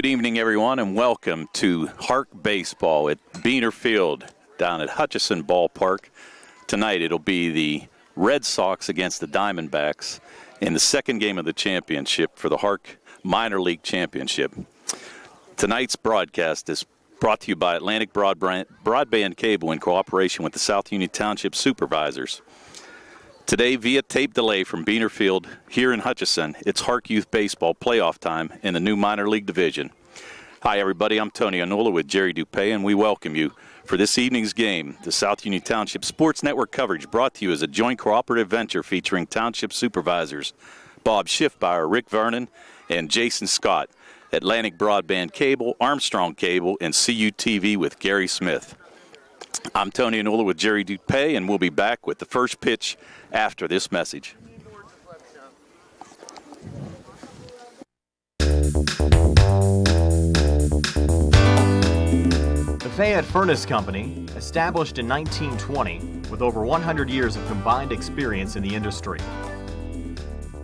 Good evening, everyone, and welcome to HARC Baseball at Beaner Field down at Hutchinson Ballpark. Tonight it'll be the Red Sox against the Diamondbacks in the second game of the championship for the HARC Minor League Championship. Tonight's broadcast is brought to you by Atlantic Broadband Cable in cooperation with the South Union Township Supervisors. Today, via tape delay from Beaner Field here in Hutchinson, it's HARC Youth Baseball playoff time in the new minor league division. Hi, everybody. I'm Tony Anola with Jerry Dupay, and we welcome you for this evening's game. The South Union Township Sports Network coverage brought to you as a joint cooperative venture featuring Township Supervisors Bob Schiffbauer, Rick Vernon, and Jason Scott, Atlantic Broadband Cable, Armstrong Cable, and CUTV with Gary Smith. I'm Tony Anola with Jerry Dupay, and we'll be back with the first pitch after this message. The Fayette Furnace Company, established in 1920 with over 100 years of combined experience in the industry.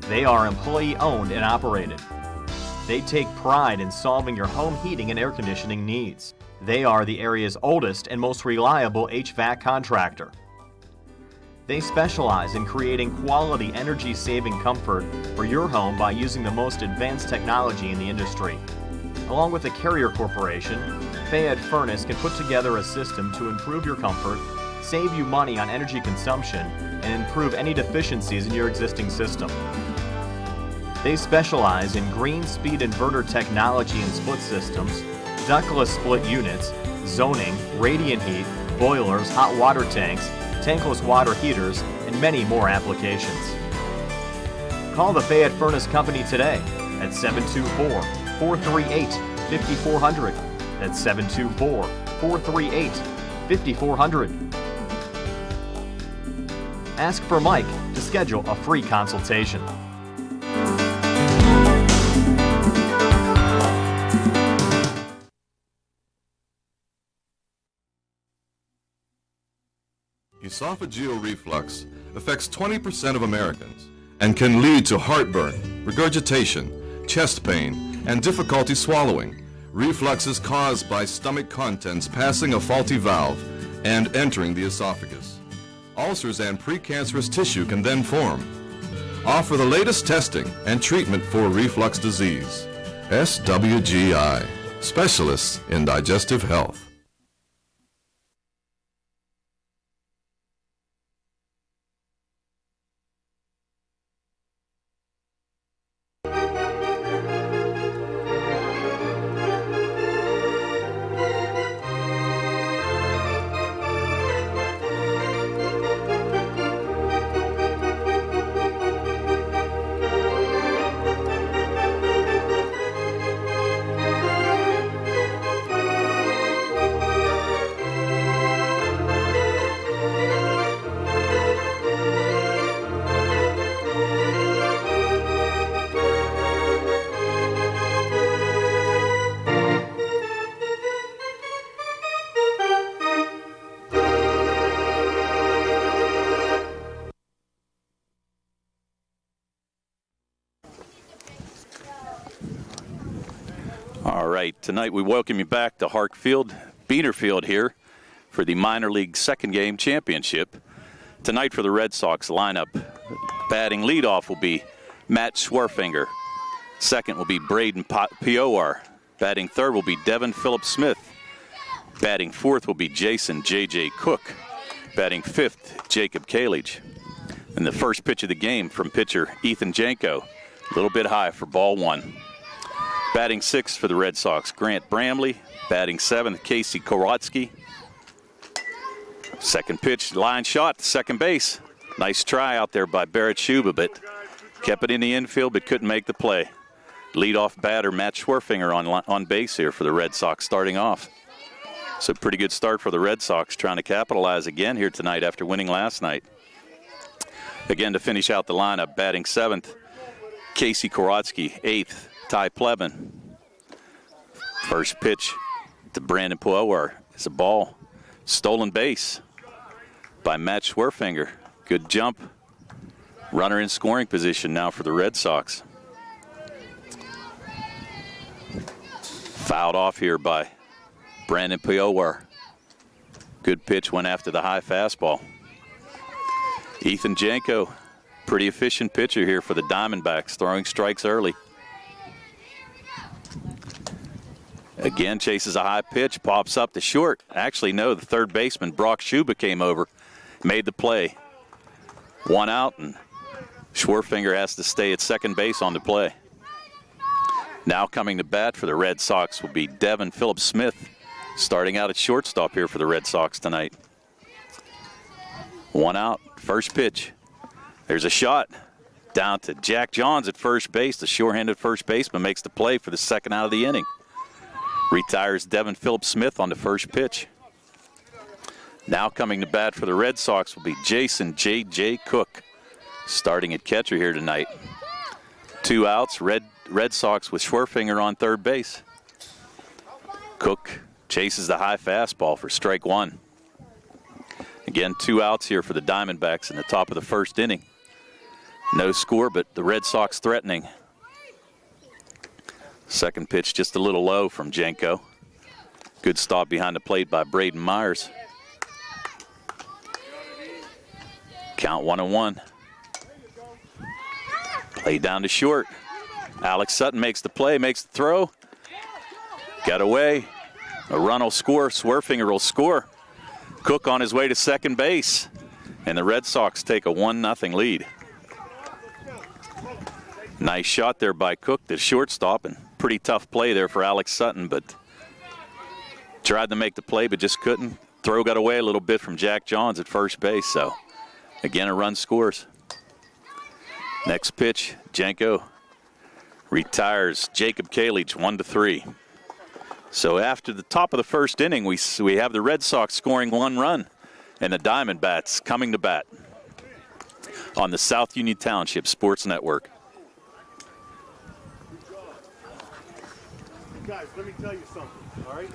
They are employee-owned and operated. They take pride in solving your home heating and air conditioning needs. They are the area's oldest and most reliable HVAC contractor. They specialize in creating quality energy-saving comfort for your home by using the most advanced technology in the industry. Along with the Carrier Corporation, Fayette Furnace can put together a system to improve your comfort, save you money on energy consumption, and improve any deficiencies in your existing system. They specialize in green speed inverter technology and split systems, ductless split units, zoning, radiant heat, boilers, hot water tanks, tankless water heaters, and many more applications. Call the Fayette Furnace Company today at 724-438-5400. That's 724-438-5400. Ask for Mike to schedule a free consultation. Esophageal reflux affects 20% of Americans and can lead to heartburn, regurgitation, chest pain, and difficulty swallowing. Reflux is caused by stomach contents passing a faulty valve and entering the esophagus. Ulcers and precancerous tissue can then form. Offer the latest testing and treatment for reflux disease. SWGI, specialists in digestive health. Tonight we welcome you back to HARC Field, Beaner Field here for the Minor League second game championship. Tonight for the Red Sox lineup, batting leadoff will be Matt Schwerfinger. Second will be Braden Piowar. Batting third will be Devin Phillip Smith. Batting fourth will be Jason J.J. Cook. Batting fifth, Jacob Kalich. And the first pitch of the game from pitcher Ethan Janko, a little bit high for ball one. Batting sixth for the Red Sox, Grant Bramley. Batting seventh, Casey Korotsky. Second pitch, line shot, second base. Nice try out there by Barrett Schuba, but kept it in the infield but couldn't make the play. Leadoff batter Matt Schwerfinger on base here for the Red Sox starting off. So pretty good start for the Red Sox, trying to capitalize again here tonight after winning last night. Again to finish out the lineup, batting seventh, Casey Korotsky. Eighth, Ty Plebin. First pitch to Brandon Power is a ball. Stolen base by Matt Schwerfinger. Good jump. Runner in scoring position now for the Red Sox. Fouled off here by Brandon Piowar. Good pitch, went after the high fastball. Ethan Janko, pretty efficient pitcher here for the Diamondbacks, throwing strikes early. Again, chases a high pitch, pops up to short. Actually, no, the third baseman, Brock Schuba, came over, made the play. One out, and Schwerfinger has to stay at second base on the play. Now coming to bat for the Red Sox will be Devin Phillip Smith, starting out at shortstop here for the Red Sox tonight. One out, first pitch. There's a shot down to Jack Johns at first base. The sure-handed first baseman makes the play for the second out of the inning. Retires Devin Phillip Smith on the first pitch. Now coming to bat for the Red Sox will be Jason J.J. Cook, starting at catcher here tonight. 2 outs, Red Sox with Schwerfinger on third base. Cook chases the high fastball for strike one. Again, 2 outs here for the Diamondbacks in the top of the first inning. No score, but the Red Sox threatening. Second pitch just a little low from Janko. Good stop behind the plate by Braden Myers. Count 1-1. Play down to short. Alex Sutton makes the play, makes the throw. Got away. A run will score. Schwerfinger will score. Cook on his way to second base. And the Red Sox take a 1-0 lead. Nice shot there by Cook, the shortstop, and pretty tough play there for Alex Sutton, but tried to make the play but just couldn't. Throw got away a little bit from Jack Johns at first base, so again a run scores. Next pitch, Janko retires Jacob Kalich 1-3. So after the top of the first inning, we have the Red Sox scoring 1 run and the Diamondbacks coming to bat on the South Union Township Sports Network. Guys, let me tell you something, all right?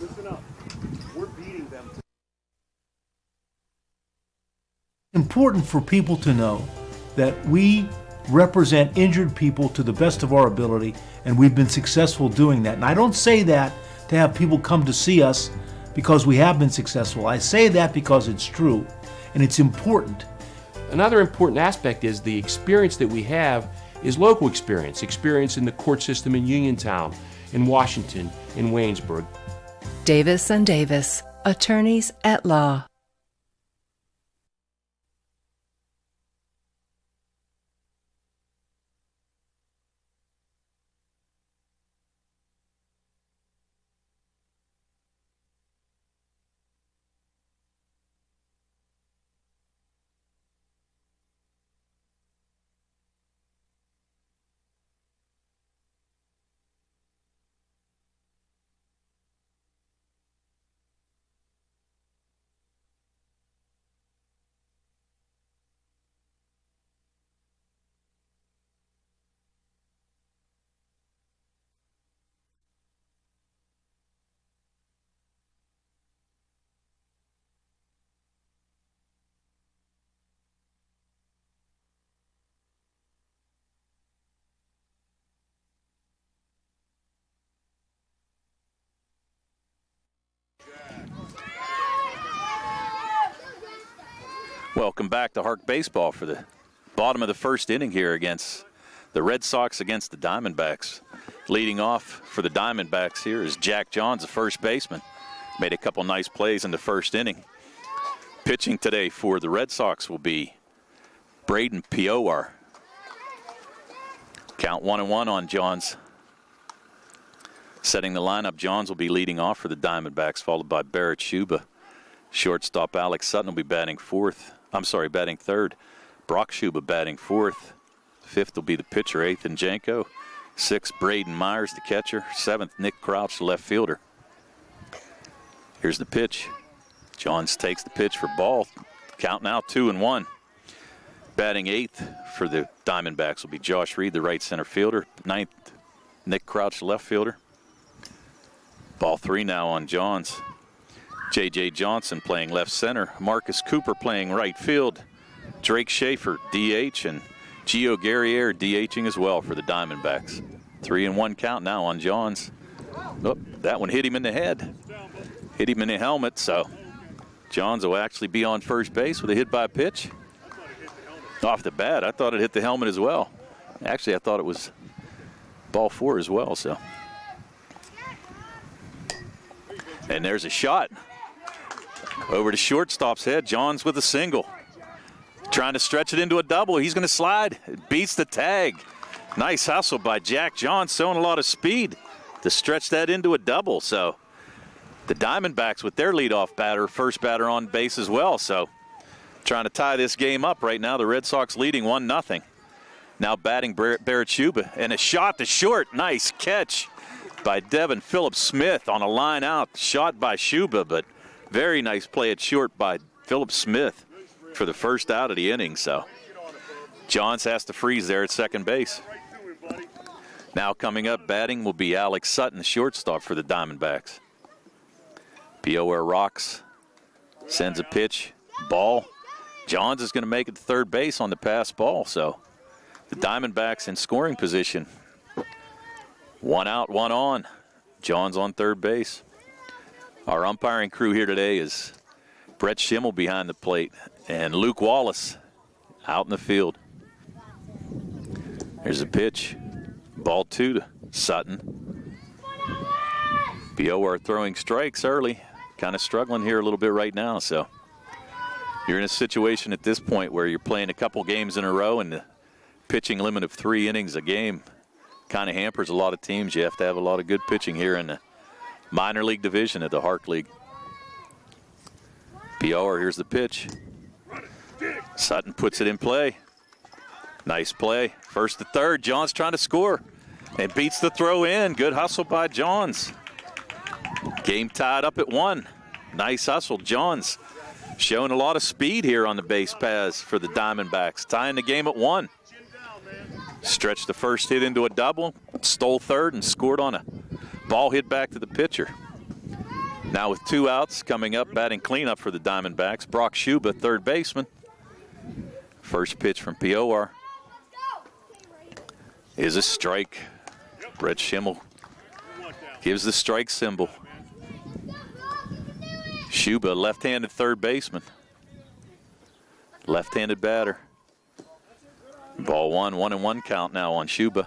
Listen up. We're beating them. Important for people to know that we represent injured people to the best of our ability, and we've been successful doing that. And I don't say that to have people come to see us because we have been successful. I say that because it's true, and it's important. Another important aspect is the experience that we have is local experience in the court system in Uniontown, in Washington, in Waynesburg. Davis & Davis, attorneys at law. Welcome back to HARC Baseball for the bottom of the first inning here against the Red Sox against the Diamondbacks. Leading off for the Diamondbacks here is Jack Johns, the first baseman. Made a couple nice plays in the first inning. Pitching today for the Red Sox will be Braden Piowar. Count 1-1 on Johns. Setting the lineup, Johns will be leading off for the Diamondbacks, followed by Barrett Schuba. Shortstop Alex Sutton will be batting third. Brock Schuba batting fourth. Fifth will be the pitcher, Ethan Janko. Sixth, Braden Myers, the catcher. Seventh, Nick Crouch, the left fielder. Here's the pitch. Johns takes the pitch for ball. Count now 2-1. Batting eighth for the Diamondbacks will be Josh Reed, the right center fielder. Ninth, Nick Crouch, the left fielder. Ball 3 now on Johns. J.J. Johnson playing left center. Marcus Cooper playing right field. Drake Schaefer, DH, and Gio Guerriere DHing as well for the Diamondbacks. 3-1 count now on Johns. Oh, that one hit him in the head. Hit him in the helmet, so Johns will actually be on first base with a hit by pitch. Off the bat, I thought it hit the helmet as well. Actually, I thought it was ball 4 as well, so. And there's a shot. Over to shortstop's head. Johns with a single. Trying to stretch it into a double. He's going to slide. It beats the tag. Nice hustle by Jack Johns, showing a lot of speed to stretch that into a double. So the Diamondbacks with their leadoff batter, first batter on base as well. So trying to tie this game up right now. The Red Sox leading 1-0. Now batting Barrett Schuba. And a shot to short. Nice catch by Devin. Phillip Smith on a line out. Shot by Schuba, but very nice play at short by Phillip Smith for the first out of the inning. So Johns has to freeze there at second base. Now coming up batting will be Alex Sutton, the shortstop for the Diamondbacks. POR rocks, sends a pitch, ball. Johns is going to make it to third base on the pass ball. So the Diamondbacks in scoring position. 1 out, 1 on. Johns on third base. Our umpiring crew here today is Brett Schimmel behind the plate and Luke Wallace out in the field. There's a pitch. Ball 2 to Sutton. POR throwing strikes early. Kind of struggling here a little bit right now. So you're in a situation at this point where you're playing a couple games in a row and the pitching limit of 3 innings a game kind of hampers a lot of teams. You have to have a lot of good pitching here in the minor league division of the HARC League. POR, here's the pitch. Sutton puts it in play. Nice play. First to third. Johns trying to score. And beats the throw in. Good hustle by Johns. Game tied up at 1. Nice hustle. Johns showing a lot of speed here on the base paths for the Diamondbacks. Tying the game at 1. Stretched the first hit into a double. Stole third and scored on a ball hit back to the pitcher. Now with 2 outs coming up, batting cleanup for the Diamondbacks. Brock Schuba, third baseman. First pitch from POR is a strike. Brett Schimmel gives the strike symbol. Schuba, left-handed third baseman. Left-handed batter. Ball 1, 1-1 count now on Schuba.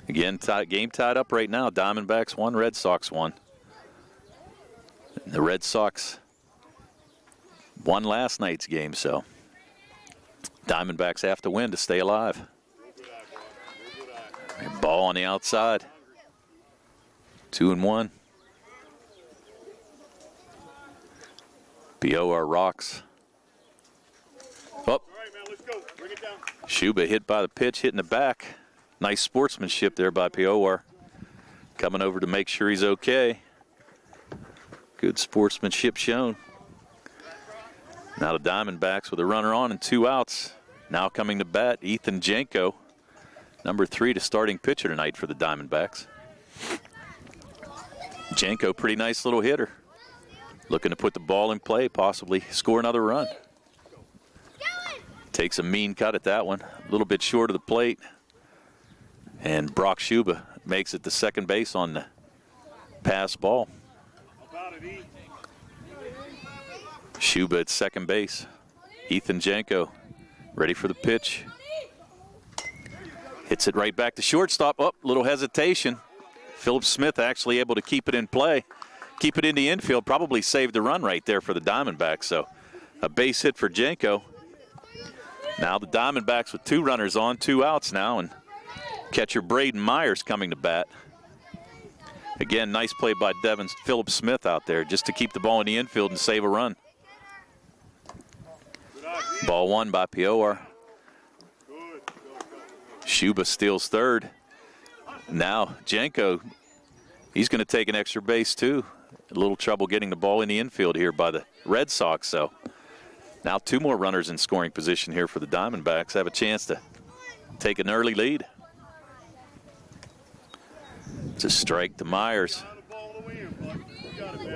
Again, game tied up right now. Diamondbacks 1, Red Sox 1. The Red Sox won last night's game, so Diamondbacks have to win to stay alive. Ball on the outside. 2-1. POR rocks. Oh. Schuba hit by the pitch, hitting the back. Nice sportsmanship there by POR. Coming over to make sure he's okay. Good sportsmanship shown. Now the Diamondbacks with a runner on and 2 outs. Now coming to bat, Ethan Janko, number 3 to starting pitcher tonight for the Diamondbacks. Janko, pretty nice little hitter. Looking to put the ball in play, possibly score another run. Takes a mean cut at that one. A little bit short of the plate. And Brock Schuba makes it to second base on the pass ball. Schuba at second base. Ethan Janko ready for the pitch. Hits it right back to shortstop. Oh, little hesitation. Phillip Smith actually able to keep it in play. Keep it in the infield. Probably saved the run right there for the Diamondbacks. So a base hit for Janko. Now the Diamondbacks with 2 runners on, 2 outs now, and catcher Braden Myers coming to bat. Again, nice play by Devin Phillip Smith out there just to keep the ball in the infield and save a run. Ball 1 by POR. Schuba steals third. Now Janko, he's going to take an extra base too. A little trouble getting the ball in the infield here by the Red Sox. So now 2 more runners in scoring position here for the Diamondbacks. Have a chance to take an early lead. It's a strike to Myers.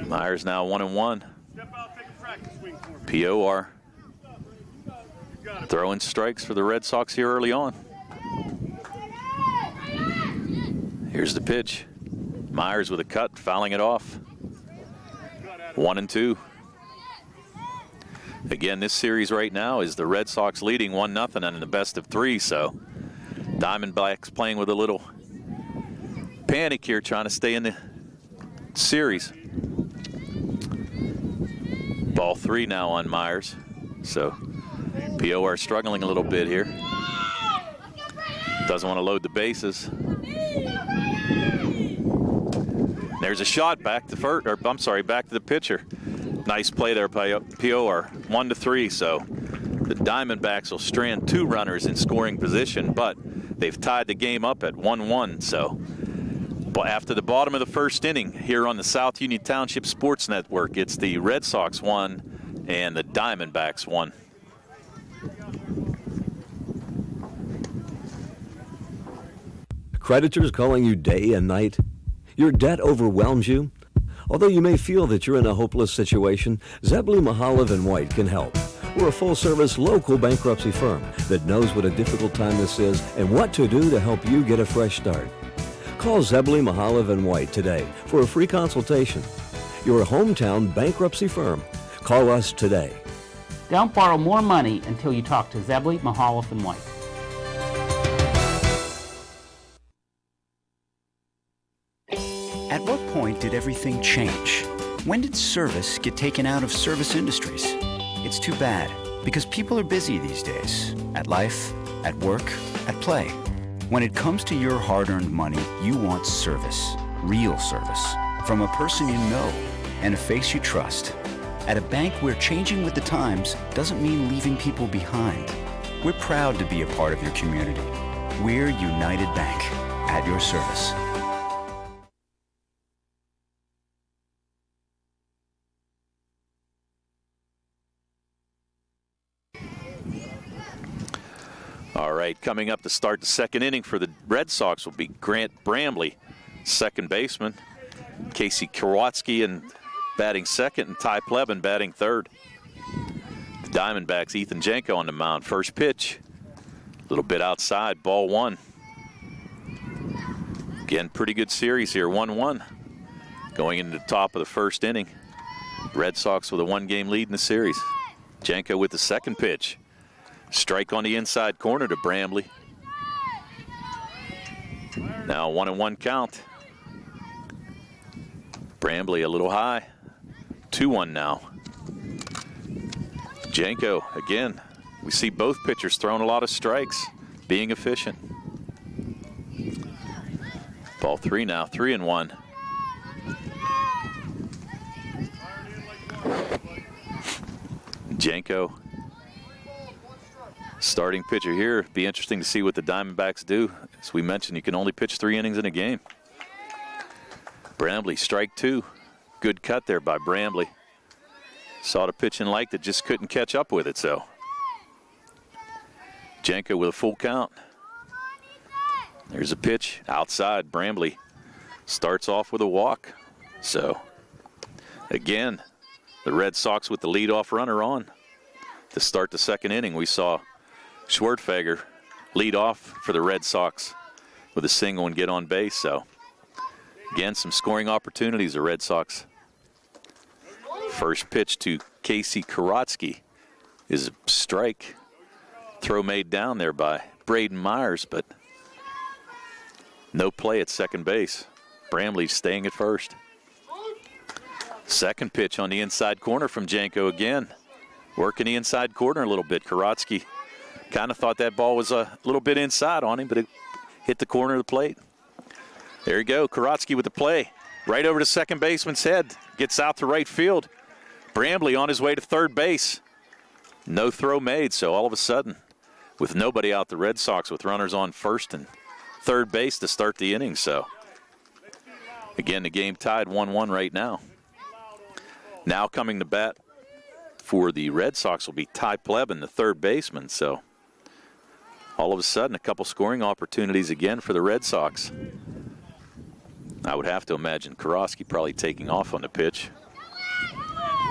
Myers now 1-1. POR throwing strikes for the Red Sox here early on. Here's the pitch. Myers with a cut, fouling it off. 1-2. Again, this series right now is the Red Sox leading 1-0 and in the best of 3, so Diamondbacks playing with a little panic here, trying to stay in the series. Ball 3 now on Myers, so POR struggling a little bit here. Doesn't want to load the bases. There's a shot back to back to the pitcher. Nice play there by POR. 1-3, so the Diamondbacks will strand 2 runners in scoring position, but they've tied the game up at 1-1. So after the bottom of the first inning here on the South Union Township Sports Network, it's the Red Sox 1 and the Diamondbacks 1. Creditors calling you day and night? Your debt overwhelms you? Although you may feel that you're in a hopeless situation, Zebley, Mahalev & White can help. We're a full-service local bankruptcy firm that knows what a difficult time this is and what to do to help you get a fresh start. Call Zebley, Mahalev & White today for a free consultation. Your hometown bankruptcy firm. Call us today. Don't borrow more money until you talk to Zebley, Mahalev & White. At what point did everything change? When did service get taken out of service industries? It's too bad, because people are busy these days. At life, at work, at play. When it comes to your hard-earned money, you want service. Real service. From a person you know and a face you trust. At a bank where changing with the times doesn't mean leaving people behind. We're proud to be a part of your community. We're United Bank, at your service. All right, coming up to start the second inning for the Red Sox will be Grant Brambley, second baseman. Casey Kowalski and batting second, and Ty Plebin batting third. The Diamondbacks, Ethan Janko on the mound. First pitch, a little bit outside, ball 1. Again, pretty good series here, 1-1. Going into the top of the first inning. Red Sox with a 1-game lead in the series. Janko with the second pitch. Strike on the inside corner to Brambley. Now 1-1 count. Brambley a little high. 2-1 now. Janko again. We see both pitchers throwing a lot of strikes, being efficient. Ball 3 now, 3-1. Janko, starting pitcher here. Be interesting to see what the Diamondbacks do. As we mentioned, you can only pitch 3 innings in a game. Brambley, strike 2. Good cut there by Brambley. Saw the pitch and liked it, just couldn't catch up with it, so. Janko with a full count. There's a pitch outside. Brambley starts off with a walk. So, again, the Red Sox with the leadoff runner on. To start the second inning, we saw Schwertfeger lead off for the Red Sox with a single and get on base. So, again, some scoring opportunities, the Red Sox. First pitch to Casey Kowalski is a strike. Throw made down there by Braden Myers, but no play at second base. Brambley staying at first. Second pitch on the inside corner from Janko again. Working the inside corner a little bit. Kowalski kind of thought that ball was a little bit inside on him, but it hit the corner of the plate. There you go. Kowalski with the play. Right over to second baseman's head. Gets out to right field. Brambley on his way to third base. No throw made, so all of a sudden, with nobody out, the Red Sox with runners on first and third base to start the inning. So, again, the game tied 1-1 right now. Now coming to bat for the Red Sox will be Ty Plebin, the third baseman. So, all of a sudden, a couple scoring opportunities again for the Red Sox. I would have to imagine Kowalski probably taking off on the pitch.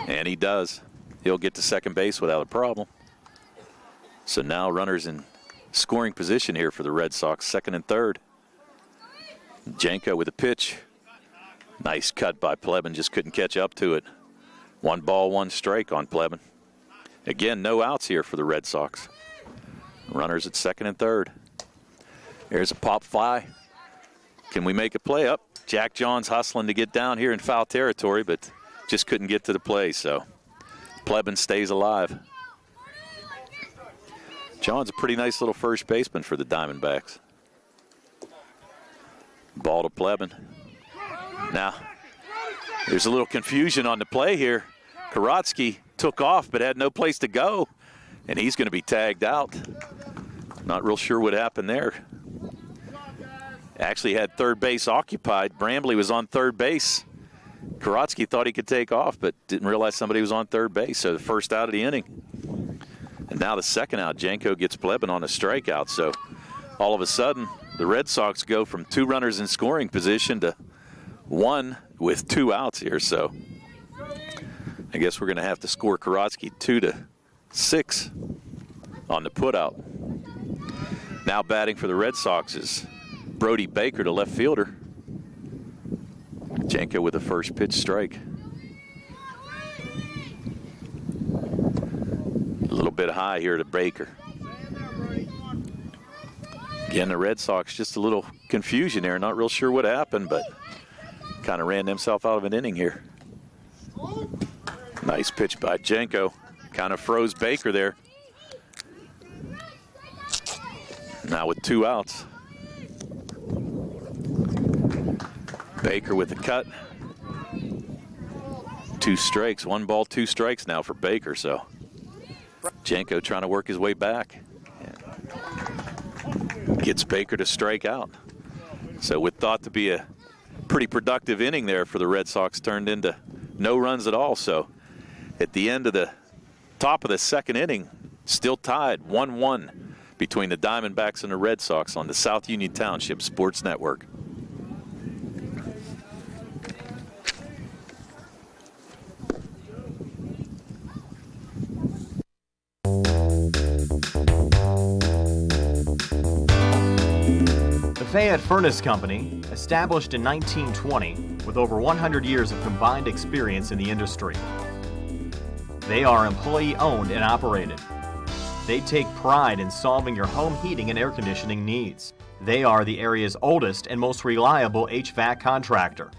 And he does. He'll get to second base without a problem. So now runners in scoring position here for the Red Sox, second and third. Janko with a pitch. Nice cut by Plebin, just couldn't catch up to it. 1 ball, 1 strike on Plebin. Again, no outs here for the Red Sox. Runners at second and third. There's a pop fly. Can we make a play up? Jack Johns hustling to get down here in foul territory, but just couldn't get to the play, so Plebin stays alive. John's a pretty nice little first baseman for the Diamondbacks. Ball to Plebin. Now, there's a little confusion on the play here. Karatsky took off but had no place to go, and he's going to be tagged out. Not real sure what happened there. Actually had third base occupied. Brambley was on third base. Karatsky thought he could take off, but didn't realize somebody was on third base, so the first out of the inning. And now the second out, Janko gets Plebin on a strikeout, so all of a sudden the Red Sox go from 2 runners in scoring position to 1 with 2 outs here, so I guess we're going to have to score Karatsky 2-6 on the putout. Now batting for the Red Sox is Brody Baker, the left fielder. Janko with the first pitch strike. A little bit high here to Baker. Again, the Red Sox, just a little confusion there. Not real sure what happened, but kind of ran themselves out of an inning here. Nice pitch by Janko. Kind of froze Baker there. Now with 2 outs. Baker with the cut. 2 strikes. 1 ball, 2 strikes now for Baker, so Janko trying to work his way back. Gets Baker to strike out. So what thought to be a pretty productive inning there for the Red Sox turned into no runs at all. So at the end of the top of the second inning, still tied 1-1 between the Diamondbacks and the Red Sox on the South Union Township Sports Network. The Fayette Furnace Company, established in 1920 with over 100 years of combined experience in the industry. They are employee-owned and operated. They take pride in solving your home heating and air conditioning needs. They are the area's oldest and most reliable HVAC contractor.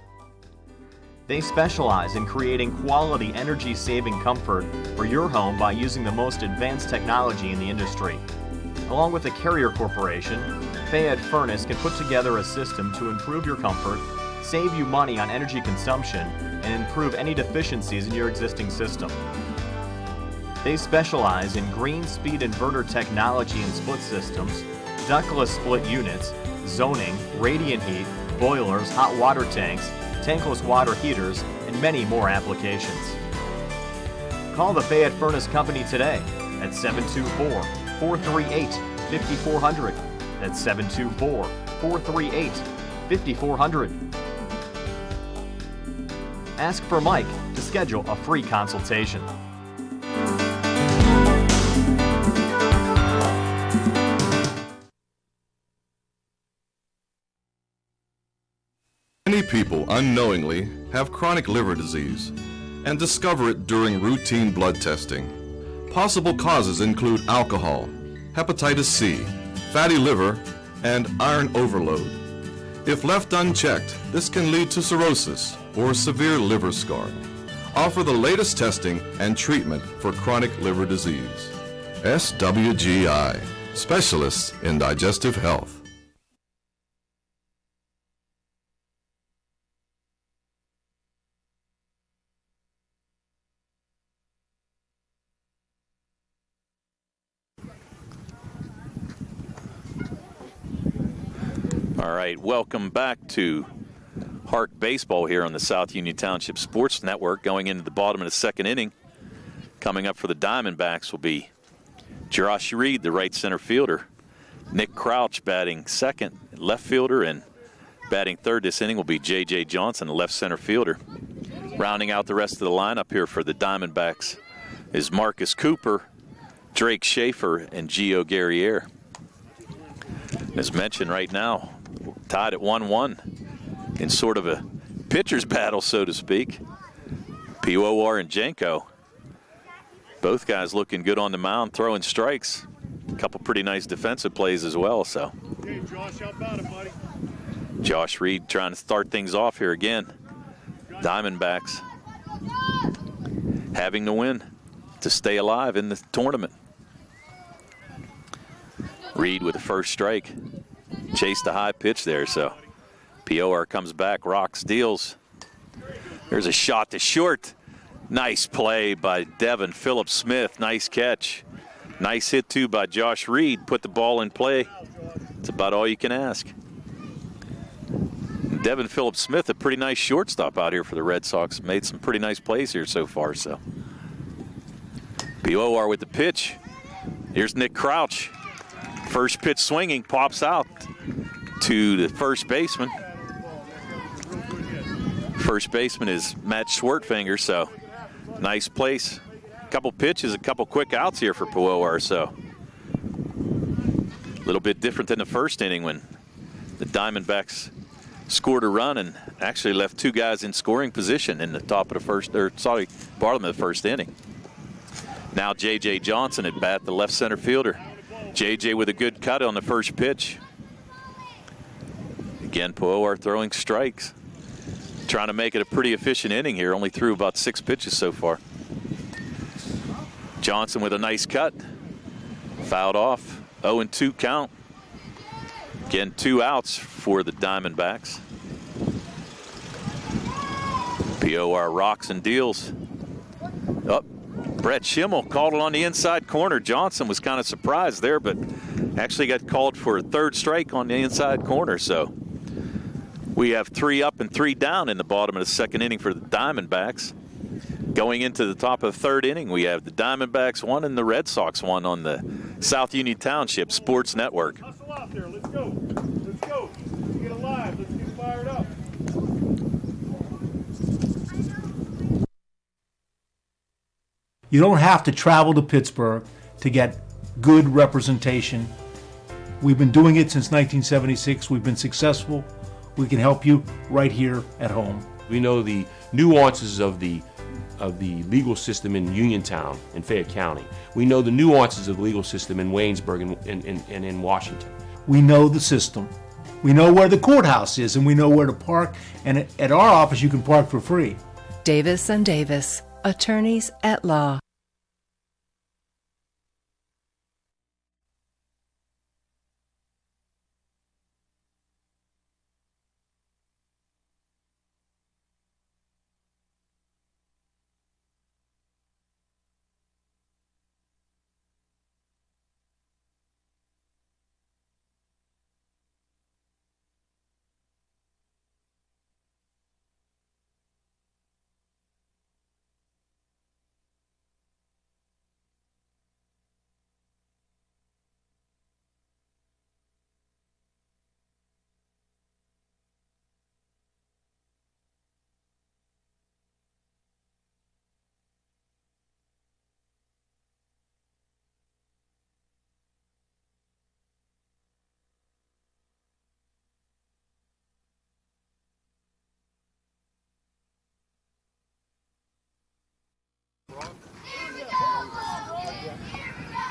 They specialize in creating quality energy-saving comfort for your home by using the most advanced technology in the industry. Along with the Carrier Corporation, Fayette Furnace can put together a system to improve your comfort, save you money on energy consumption, and improve any deficiencies in your existing system. They specialize in green speed inverter technology and split systems, ductless split units, zoning, radiant heat, boilers, hot water tanks, tankless water heaters, and many more applications. Call the Fayette Furnace Company today at 724-438-5400. That's 724-438-5400. Ask for Mike to schedule a free consultation. Many people unknowingly have chronic liver disease and discover it during routine blood testing. Possible causes include alcohol, hepatitis C, fatty liver, and iron overload. If left unchecked, this can lead to cirrhosis or severe liver scarring. Offer the latest testing and treatment for chronic liver disease. SWGI, specialists in digestive health. All right, welcome back to HARC Baseball here on the South Union Township Sports Network. Going into the bottom of the second inning, coming up for the Diamondbacks will be Josh Reed, the right center fielder. Nick Crouch batting second, left fielder, and batting third this inning will be J.J. Johnson, the left center fielder. Rounding out the rest of the lineup here for the Diamondbacks is Marcus Cooper, Drake Schaefer, and Gio Guerriere. As mentioned right now, tied at 1-1 in sort of a pitcher's battle, so to speak. POR and Janko. Both guys looking good on the mound, throwing strikes. A couple pretty nice defensive plays as well. So, Okay, Josh, how about it, buddy? Josh Reed trying to start things off here again. Diamondbacks having to win to stay alive in the tournament. Reed with the first strike. Chased a high pitch there, so POR comes back, rocks, deals. There's a shot to short. Nice play by Devin. Phillip Smith, nice catch. Nice hit too by Josh Reed. Put the ball in play. It's about all you can ask. Devin Phillip Smith, a pretty nice shortstop out here for the Red Sox. Made some pretty nice plays here so far. So POR with the pitch. Here's Nick Crouch. First pitch swinging, pops out to the first baseman. First baseman is Matt Schwertfinger, so nice place. A couple pitches, a couple quick outs here for POR, so a little bit different than the first inning when the Diamondbacks scored a run and actually left two guys in scoring position in the top of the first, or sorry, bottom of the first inning. Now J.J. Johnson at bat, the left center fielder. J.J. with a good cut on the first pitch. Again, POR throwing strikes. Trying to make it a pretty efficient inning here. Only threw about 6 pitches so far. Johnson with a nice cut. Fouled off. 0-2 count. Again, 2 outs for the Diamondbacks. POR rocks and deals. Up. Brett Schimmel called it on the inside corner. Johnson was kind of surprised there, but actually got called for a third strike on the inside corner. So we have 3 up and 3 down in the bottom of the second inning for the Diamondbacks. Going into the top of the third inning, we have the Diamondbacks 1 and the Red Sox 1 on the South Union Township Sports Network. Hustle out there. Let's go. Let's go. Let's get alive. Let's get fired up. You don't have to travel to Pittsburgh to get good representation. We've been doing it since 1976. We've been successful. We can help you right here at home. We know the nuances of the legal system in Uniontown in Fayette County. We know the nuances of the legal system in Waynesburg and in Washington. We know the system. We know where the courthouse is, and we know where to park. And at our office, you can park for free. Davis & Davis, attorneys at law.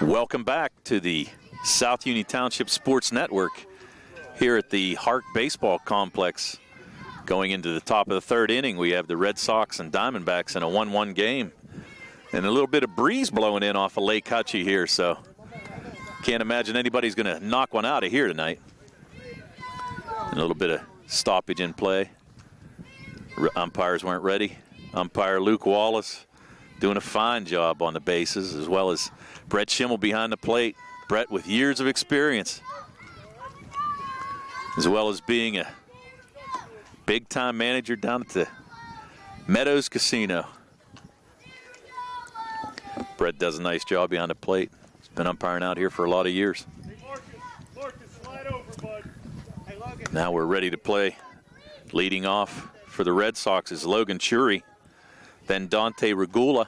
Welcome back to the South Union Township Sports Network here at the HARC Baseball Complex. Going into the top of the third inning, we have the Red Sox and Diamondbacks in a 1-1 game. And a little bit of breeze blowing in off of Lake Hutchie here, so can't imagine anybody's going to knock one out of here tonight. And a little bit of stoppage in play. Umpires weren't ready. Umpire Luke Wallace doing a fine job on the bases, as well as Brett Schimmel behind the plate. Brett with years of experience, as well as being a big-time manager down at the Meadows Casino. Brett does a nice job behind the plate. He's been umpiring out here for a lot of years. Marcus, slide over, bud. Hey, Logan. Now we're ready to play. Leading off for the Red Sox is Logan Chury, then Dante Regula,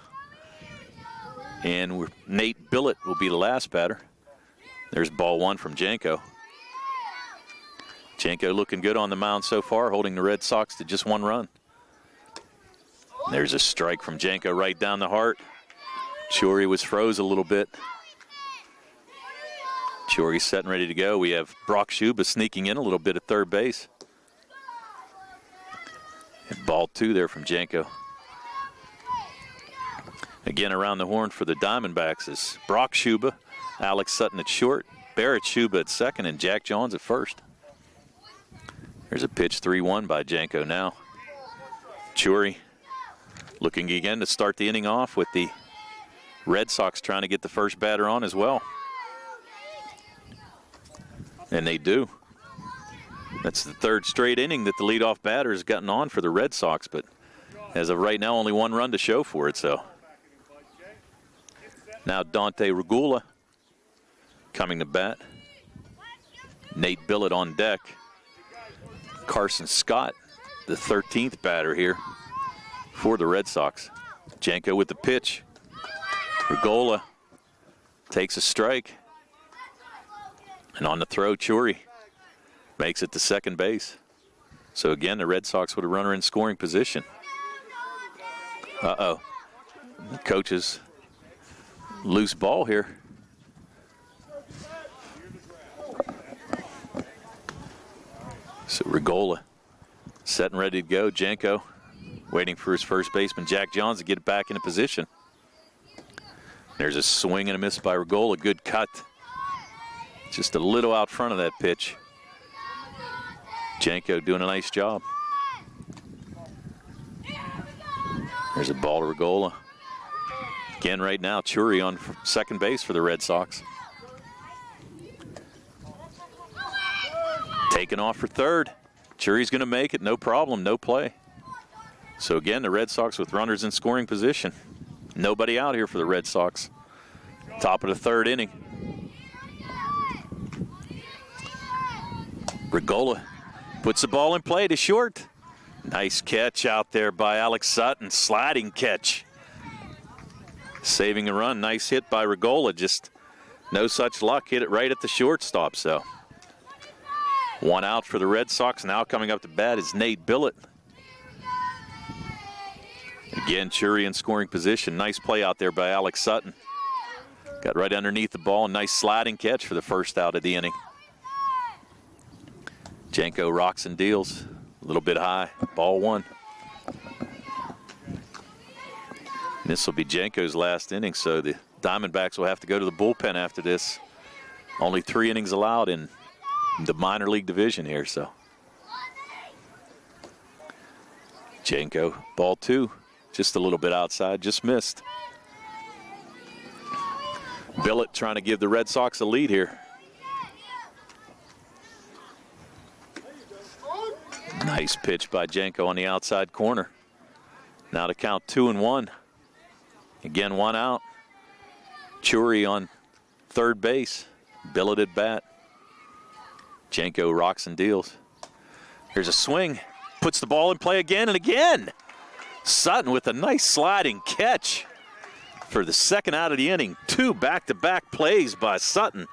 and Nate Billett will be the last batter. There's ball 1 from Janko. Janko looking good on the mound so far, holding the Red Sox to just 1 run. There's a strike from Janko right down the heart. Chury was froze a little bit. Chury set and ready to go. We have Brock Schuba sneaking in a little bit at third base. And ball 2 there from Janko. Again, around the horn for the Diamondbacks is Brock Schuba, Alex Sutton at short, Barrett Schuba at second, and Jack Johns at first. There's a pitch 3-1 by Janko now. Chury looking again to start the inning off with the Red Sox trying to get the first batter on as well. And they do. That's the 3rd straight inning that the leadoff batter has gotten on for the Red Sox, but as of right now, only 1 run to show for it, so. Now Dante Regula coming to bat. Nate Billett on deck. Carson Scott, the 13th batter here for the Red Sox. Janko with the pitch. Regula takes a strike. And on the throw, Chury makes it to second base. So again, the Red Sox with a runner in scoring position. Uh-oh. Coaches, loose ball here. So Regula set and ready to go. Janko waiting for his first baseman, Jack Johns, to get it back into position. There's a swing and a miss by Regula. Good cut. Just a little out front of that pitch. Janko doing a nice job. There's a ball to Regula. Again, right now, Chury on second base for the Red Sox. Taken off for third. Chury's going to make it, no problem, no play. So again, the Red Sox with runners in scoring position. Nobody out here for the Red Sox. Top of the 3rd inning. Regula puts the ball in play to short. Nice catch out there by Alex Sutton. Sliding catch. Saving a run. Nice hit by Regula. Just no such luck. Hit it right at the shortstop. So 1 out for the Red Sox. Now coming up to bat is Nate Billett. Again, Chury in scoring position. Nice play out there by Alex Sutton. Got right underneath the ball. Nice sliding catch for the first out of the inning. Janko rocks and deals. A little bit high. Ball 1. And this will be Janko's last inning, so the Diamondbacks will have to go to the bullpen after this. Only 3 innings allowed in the minor league division here, so. Janko, ball 2. Just a little bit outside, just missed. Billett trying to give the Red Sox a lead here. Nice pitch by Janko on the outside corner. Now to count 2-1. Again, 1 out. Chury on third base. Billett at bat. Janko rocks and deals. Here's a swing. Puts the ball in play again and again. Sutton with a nice sliding catch for the 2nd out of the inning. 2 back-to-back plays by Sutton.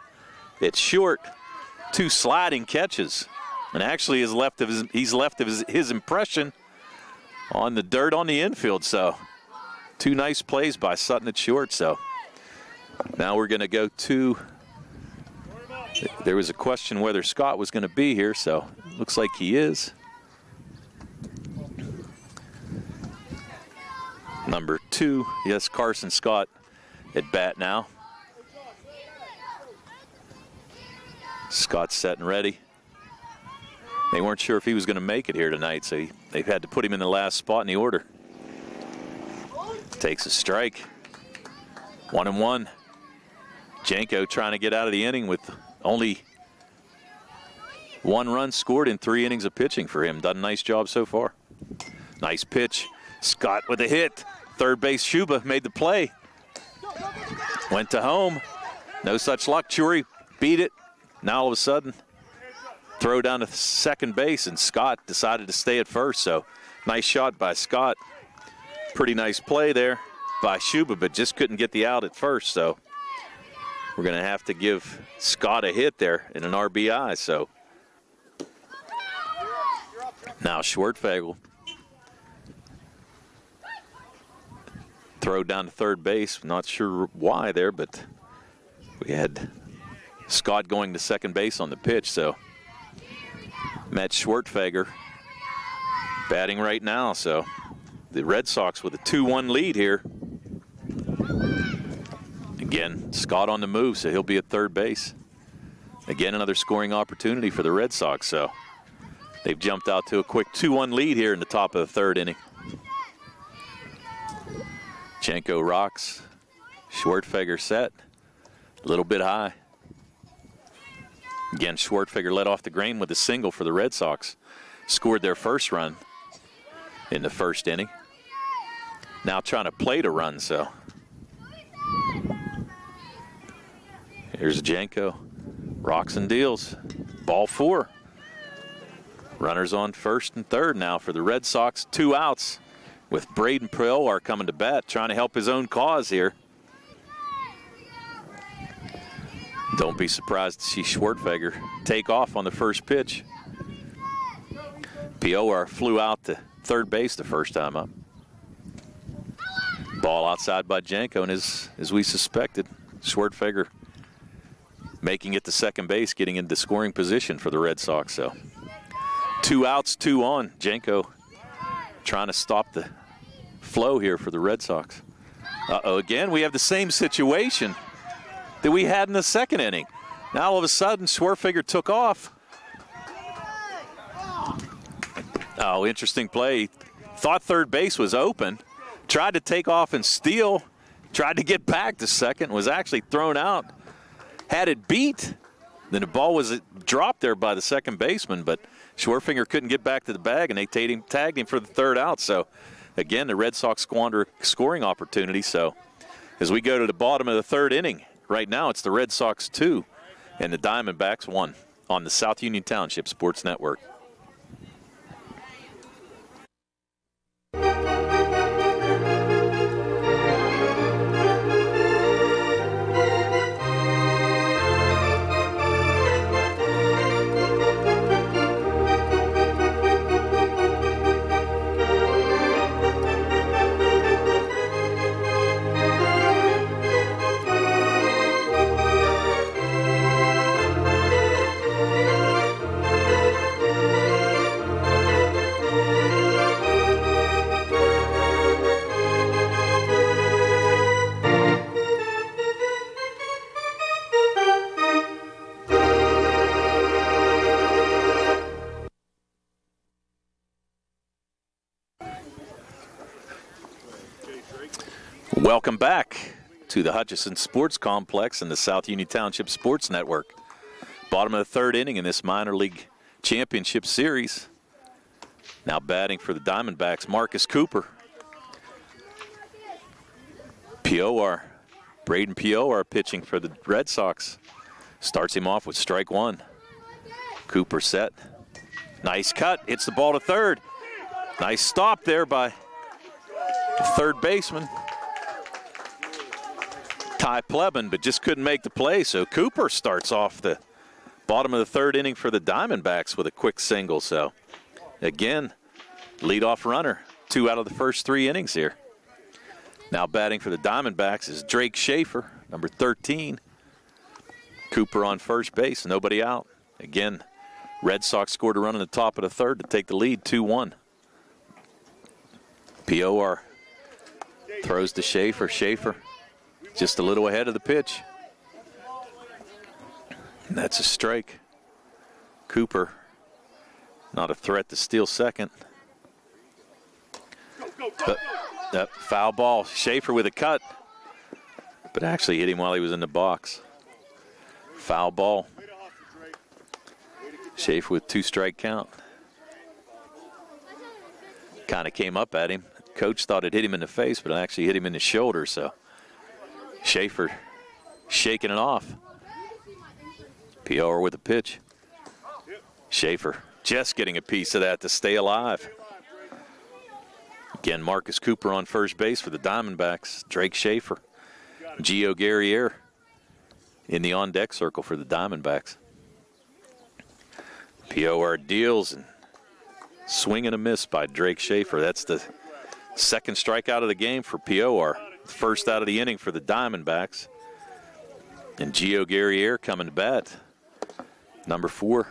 It's short. 2 sliding catches. And actually he's left his impression on the dirt on the infield. So 2 nice plays by Sutton at short. So now we're going to go to, there was a question whether Scott was going to be here. So looks like he is. Number 2, yes, Carson Scott at bat now. Scott's set and ready. They weren't sure if he was going to make it here tonight, so they've had to put him in the last spot in the order. Takes a strike. 1-1. Janko trying to get out of the inning with only 1 run scored in 3 innings of pitching for him. Done a nice job so far. Nice pitch. Scott with a hit. Third base Schuba made the play. Went to home. No such luck. Chury beat it. Now all of a sudden, throw down to second base, and Scott decided to stay at first. So nice shot by Scott. Pretty nice play there by Schuba, but just couldn't get the out at first. So we're going to have to give Scott a hit there in an RBI. So now Schwartzfagel throw down to third base. Not sure why there, but we had Scott going to second base on the pitch, so Matt Schwartfeger batting right now, so the Red Sox with a 2-1 lead here. Again, Scott on the move, so he'll be at third base. Again, another scoring opportunity for the Red Sox, so they've jumped out to a quick 2-1 lead here in the top of the third inning. Janko rocks. Schwartfeger set. A little bit high. Again, Schwartfeger led off the grain with a single for the Red Sox. Scored their first run in the first inning. Now trying to plate a run, so. Here's Janko. Rocks and deals. Ball 4. Runners on first and third now for the Red Sox. 2 outs with Braden Prior coming to bat, trying to help his own cause here. Don't be surprised to see Schwartfeger take off on the first pitch. Prior flew out to third base the first time up. Ball outside by Janko, and as we suspected, Schwartfeger making it to second base, getting into scoring position for the Red Sox. So 2 outs, 2 on. Janko trying to stop the flow here for the Red Sox. Uh-oh, again, we have the same situation that we had in the second inning. Now all of a sudden, Schwartfeger took off. Oh, interesting play. Thought third base was open. Tried to take off and steal. Tried to get back to second. Was actually thrown out. Had it beat. Then the ball was dropped there by the second baseman, but Schwartfeger couldn't get back to the bag, and they tagged him for the third out. So, again, the Red Sox squander a scoring opportunity. So, as we go to the bottom of the third inning, right now it's the Red Sox 2 and the Diamondbacks 1 on the South Union Township Sports Network. Welcome back to the Hutchison Sports Complex and the South Union Township Sports Network. Bottom of the third inning in this minor league championship series. Now batting for the Diamondbacks, Marcus Cooper. Braden Prior pitching for the Red Sox. Starts him off with strike 1. Cooper set. Nice cut, hits the ball to third. Nice stop there by the third baseman. Ty Plebin, but just couldn't make the play, so Cooper starts off the bottom of the third inning for the Diamondbacks with a quick single. So, again, leadoff runner, 2 out of the first 3 innings here. Now batting for the Diamondbacks is Drake Schaefer, number 13. Cooper on first base, nobody out. Again, Red Sox scored a run in the top of the third to take the lead, 2-1. Prior throws to Schaefer. Schaefer just a little ahead of the pitch. And that's a strike. Cooper, not a threat to steal second. But that foul ball. Schaefer with a cut, but actually hit him while he was in the box. Foul ball. Schaefer with 2-strike count. Kind of came up at him. Coach thought it hit him in the face, but it actually hit him in the shoulder, so Schaefer shaking it off. Prior with a pitch. Schaefer just getting a piece of that to stay alive. Again, Marcus Cooper on first base for the Diamondbacks. Drake Schaefer. Gio Guerriere in the on-deck circle for the Diamondbacks. Prior deals and swing and a miss by Drake Schaefer. That's the second strikeout of the game for Prior. first out of the inning for the Diamondbacks. And Gio Guerriere coming to bat. Number 4.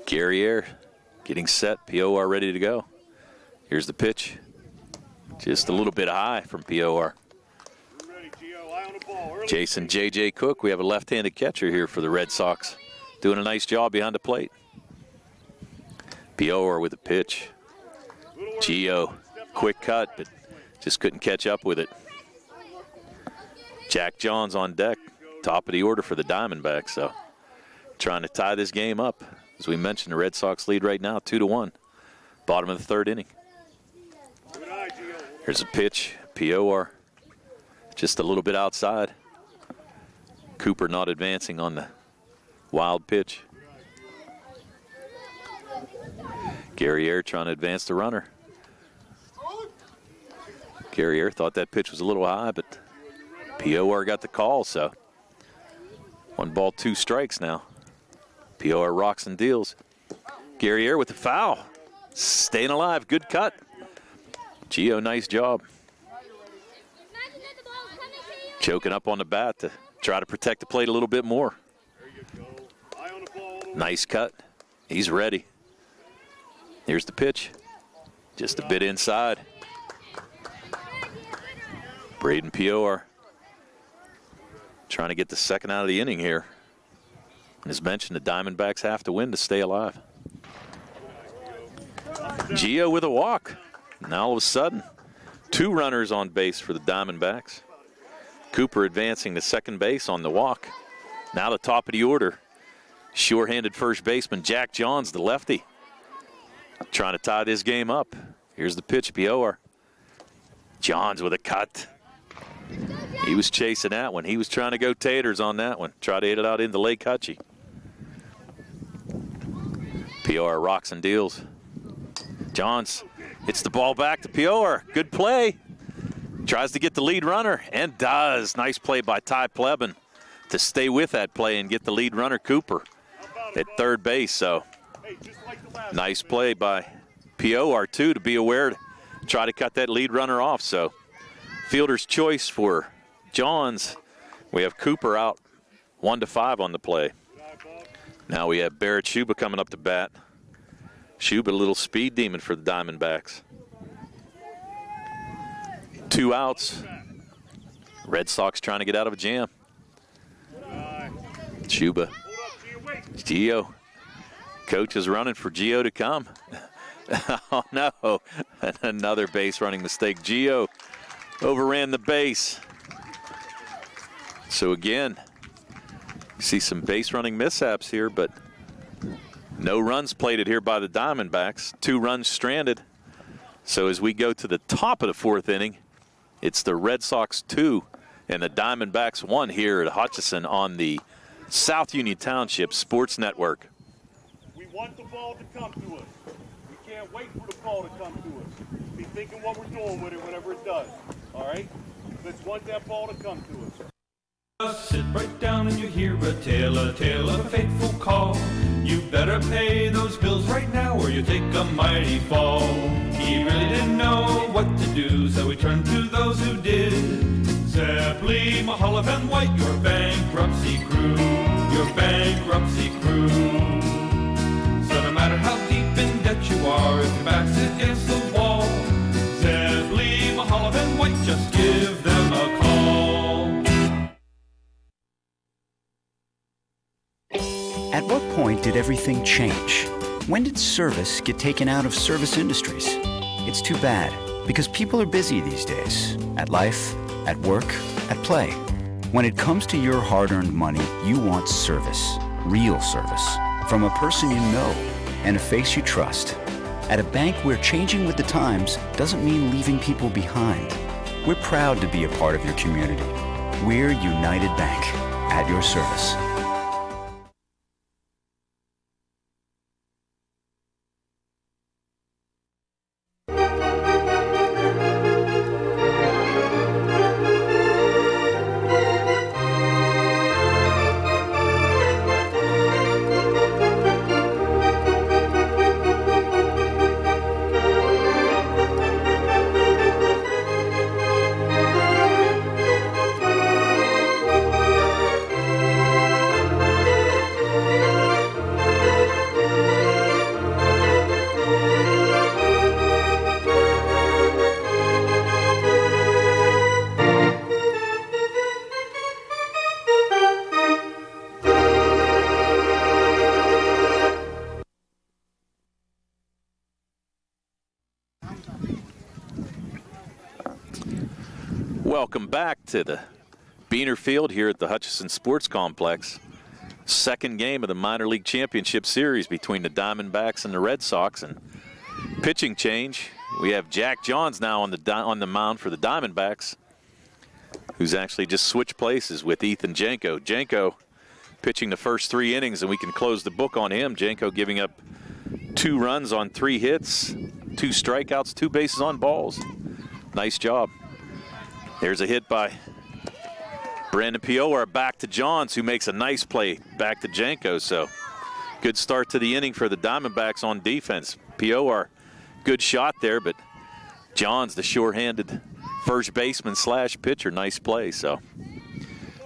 Guerriere getting set. POR ready to go. Here's the pitch. Just a little bit high from POR. Jason J.J. Cook, we have a left-handed catcher here for the Red Sox. Doing a nice job behind the plate. POR with a pitch. Gio, quick cut, but just couldn't catch up with it. Jack Johns on deck, top of the order for the Diamondbacks. So trying to tie this game up. As we mentioned, the Red Sox lead right now, 2-1. Bottom of the 3rd inning. Here's a pitch, POR. Just a little bit outside. Cooper not advancing on the wild pitch. Guerriere trying to advance the runner. Guerriere thought that pitch was a little high, but POR got the call, so 1 ball, 2 strikes now. POR rocks and deals. Guerriere with the foul. Staying alive, good cut. Gio, nice job. Choking up on the bat to try to protect the plate a little bit more. Nice cut. He's ready. Here's the pitch. Just a bit inside. Braden POR trying to get the second out of the inning here. And as mentioned, the Diamondbacks have to win to stay alive. Gio with a walk. Now all of a sudden, 2 runners on base for the Diamondbacks. Cooper advancing to second base on the walk. Now the top of the order. Sure-handed first baseman Jack Johns, the lefty. Trying to tie this game up. Here's the pitch, POR. Johns with a cut. He was chasing that one. He was trying to go taters on that one. Try to hit it out into Lake Hutchie. POR rocks and deals. Johns hits the ball back to POR. Good play. Tries to get the lead runner and does. Nice play by Ty Plebin to stay with that play and get the lead runner, Cooper, at third base. So nice play by POR, too, to be aware to try to cut that lead runner off. So fielder's choice for Johns. We have Cooper out 1-5 on the play. Now we have Barrett Schuba coming up to bat. Schuba, a little speed demon for the Diamondbacks. 2 outs. Red Sox trying to get out of a jam. Schuba. Gio. Coach is running for Gio to come. Oh, no. Another base running mistake. Gio overran the base. So, again, you see some base running mishaps here, but no runs plated here by the Diamondbacks. 2 runs stranded. So as we go to the top of the 4th inning, it's the Red Sox 2 and the Diamondbacks 1 here at Hutchison on the South Union Township Sports Network. We want the ball to come to us. We can't wait for the ball to come to us. Be thinking what we're doing with it whenever it does. All right? Let's want that ball to come to us. Sit right down and you hear a tale of a fateful call. You better pay those bills right now or you take a mighty fall. He really didn't know what to do, so he turned to those who did. Zeppeli, Mahalev, and White, your bankruptcy crew, your bankruptcy crew. So no matter how deep in debt you are, if your back's against the wall, Zeppeli, Mahalev, and White, just give them a call. At what point did everything change? When did service get taken out of service industries? It's too bad, because people are busy these days. At life, at work, at play. When it comes to your hard-earned money, you want service. Real service. From a person you know and a face you trust. At a bank where changing with the times doesn't mean leaving people behind. We're proud to be a part of your community. We're United Bank, at your service. Welcome back to the Beaner Field here at the Hutchison Sports Complex. Second game of the minor league championship series between the Diamondbacks and the Red Sox. And pitching change, we have Jack Johns now on the mound for the Diamondbacks, who's actually just switched places with Ethan Janko. Janko pitching the first 3 innings, and we can close the book on him. Janko giving up 2 runs on 3 hits, 2 strikeouts, 2 bases on balls. Nice job. There's a hit by Brandon Piowar back to Johns, who makes a nice play back to Janko. So good start to the inning for the Diamondbacks on defense. Piowar, good shot there, but Johns, the sure-handed first baseman / pitcher, nice play. So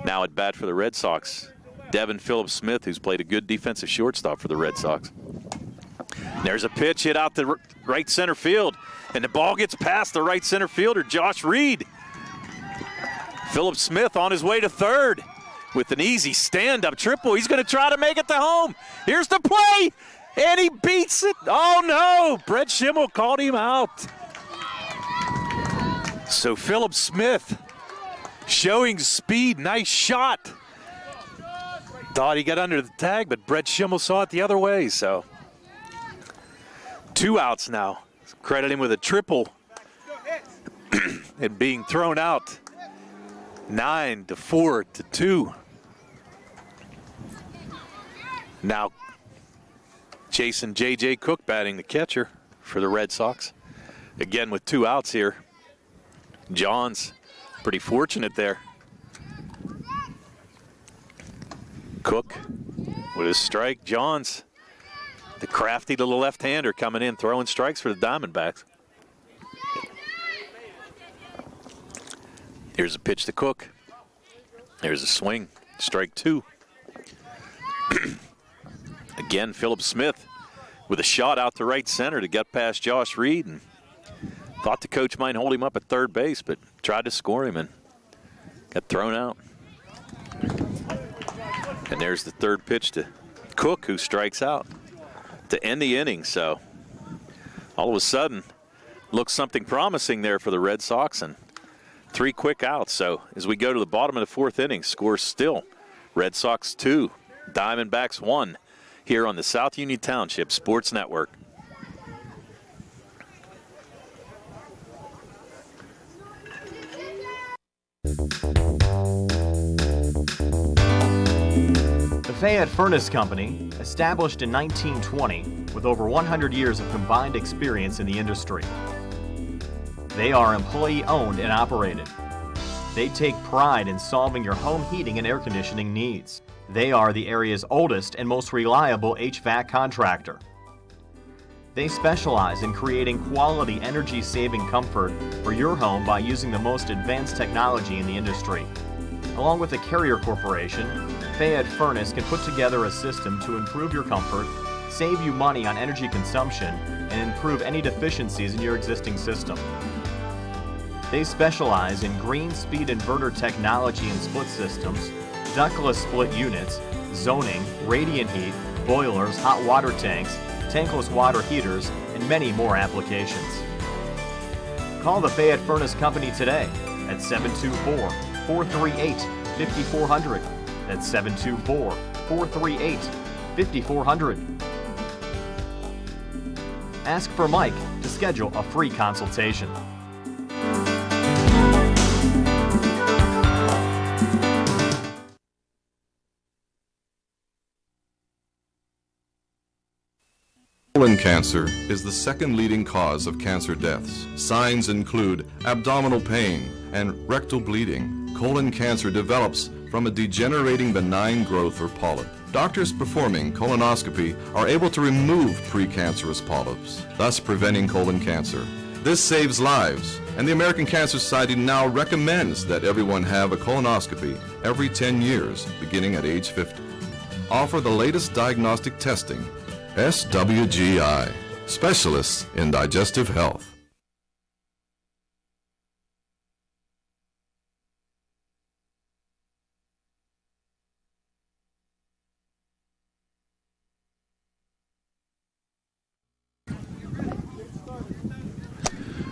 now at bat for the Red Sox, Devin Phillip Smith, who's played a good defensive shortstop for the Red Sox. There's a pitch hit out to right center field, and the ball gets past the right center fielder, Josh Reed. Phillip Smith on his way to third with an easy stand-up triple. He's going to try to make it to home. Here's the play, and he beats it. Oh, no, Brett Schimmel called him out. So Phillip Smith showing speed, nice shot. Thought he got under the tag, but Brett Schimmel saw it the other way. So 2 outs now. Credit him with a triple and being thrown out. 9-4-2. Now Jason J.J. Cook batting the catcher for the Red Sox. Again with 2 outs here. Johns pretty fortunate there. Cook with his strike. Johns, the crafty little left-hander, coming in, throwing strikes for the Diamondbacks. Here's a pitch to Cook. There's a swing. Strike 2. Again, Phillip Smith with a shot out to right center to get past Josh Reed, and thought the coach might hold him up at third base, but tried to score him and got thrown out. And there's the third pitch to Cook, who strikes out to end the inning. So all of a sudden, looks something promising there for the Red Sox, and 3 quick outs. So as we go to the bottom of the 4th inning, score still Red Sox 2, Diamondbacks 1, here on the South Union Township Sports Network. The Fayette Furnace Company, established in 1920 with over 100 years of combined experience in the industry. They are employee-owned and operated. They take pride in solving your home heating and air conditioning needs. They are the area's oldest and most reliable HVAC contractor. They specialize in creating quality energy-saving comfort for your home by using the most advanced technology in the industry. Along with the Carrier Corporation, Fayette Furnace can put together a system to improve your comfort, save you money on energy consumption, and improve any deficiencies in your existing system. They specialize in green speed inverter technology and split systems, ductless split units, zoning, radiant heat, boilers, hot water tanks, tankless water heaters, and many more applications. Call the Fayette Furnace Company today at 724-438-5400. That's 724-438-5400. Ask for Mike to schedule a free consultation. Colon cancer is the 2nd leading cause of cancer deaths. Signs include abdominal pain and rectal bleeding. Colon cancer develops from a degenerating benign growth or polyp. Doctors performing colonoscopy are able to remove precancerous polyps, thus preventing colon cancer. This saves lives, and the American Cancer Society now recommends that everyone have a colonoscopy every 10 years, beginning at age 50. Offer the latest diagnostic testing. SWGI, specialists in digestive health.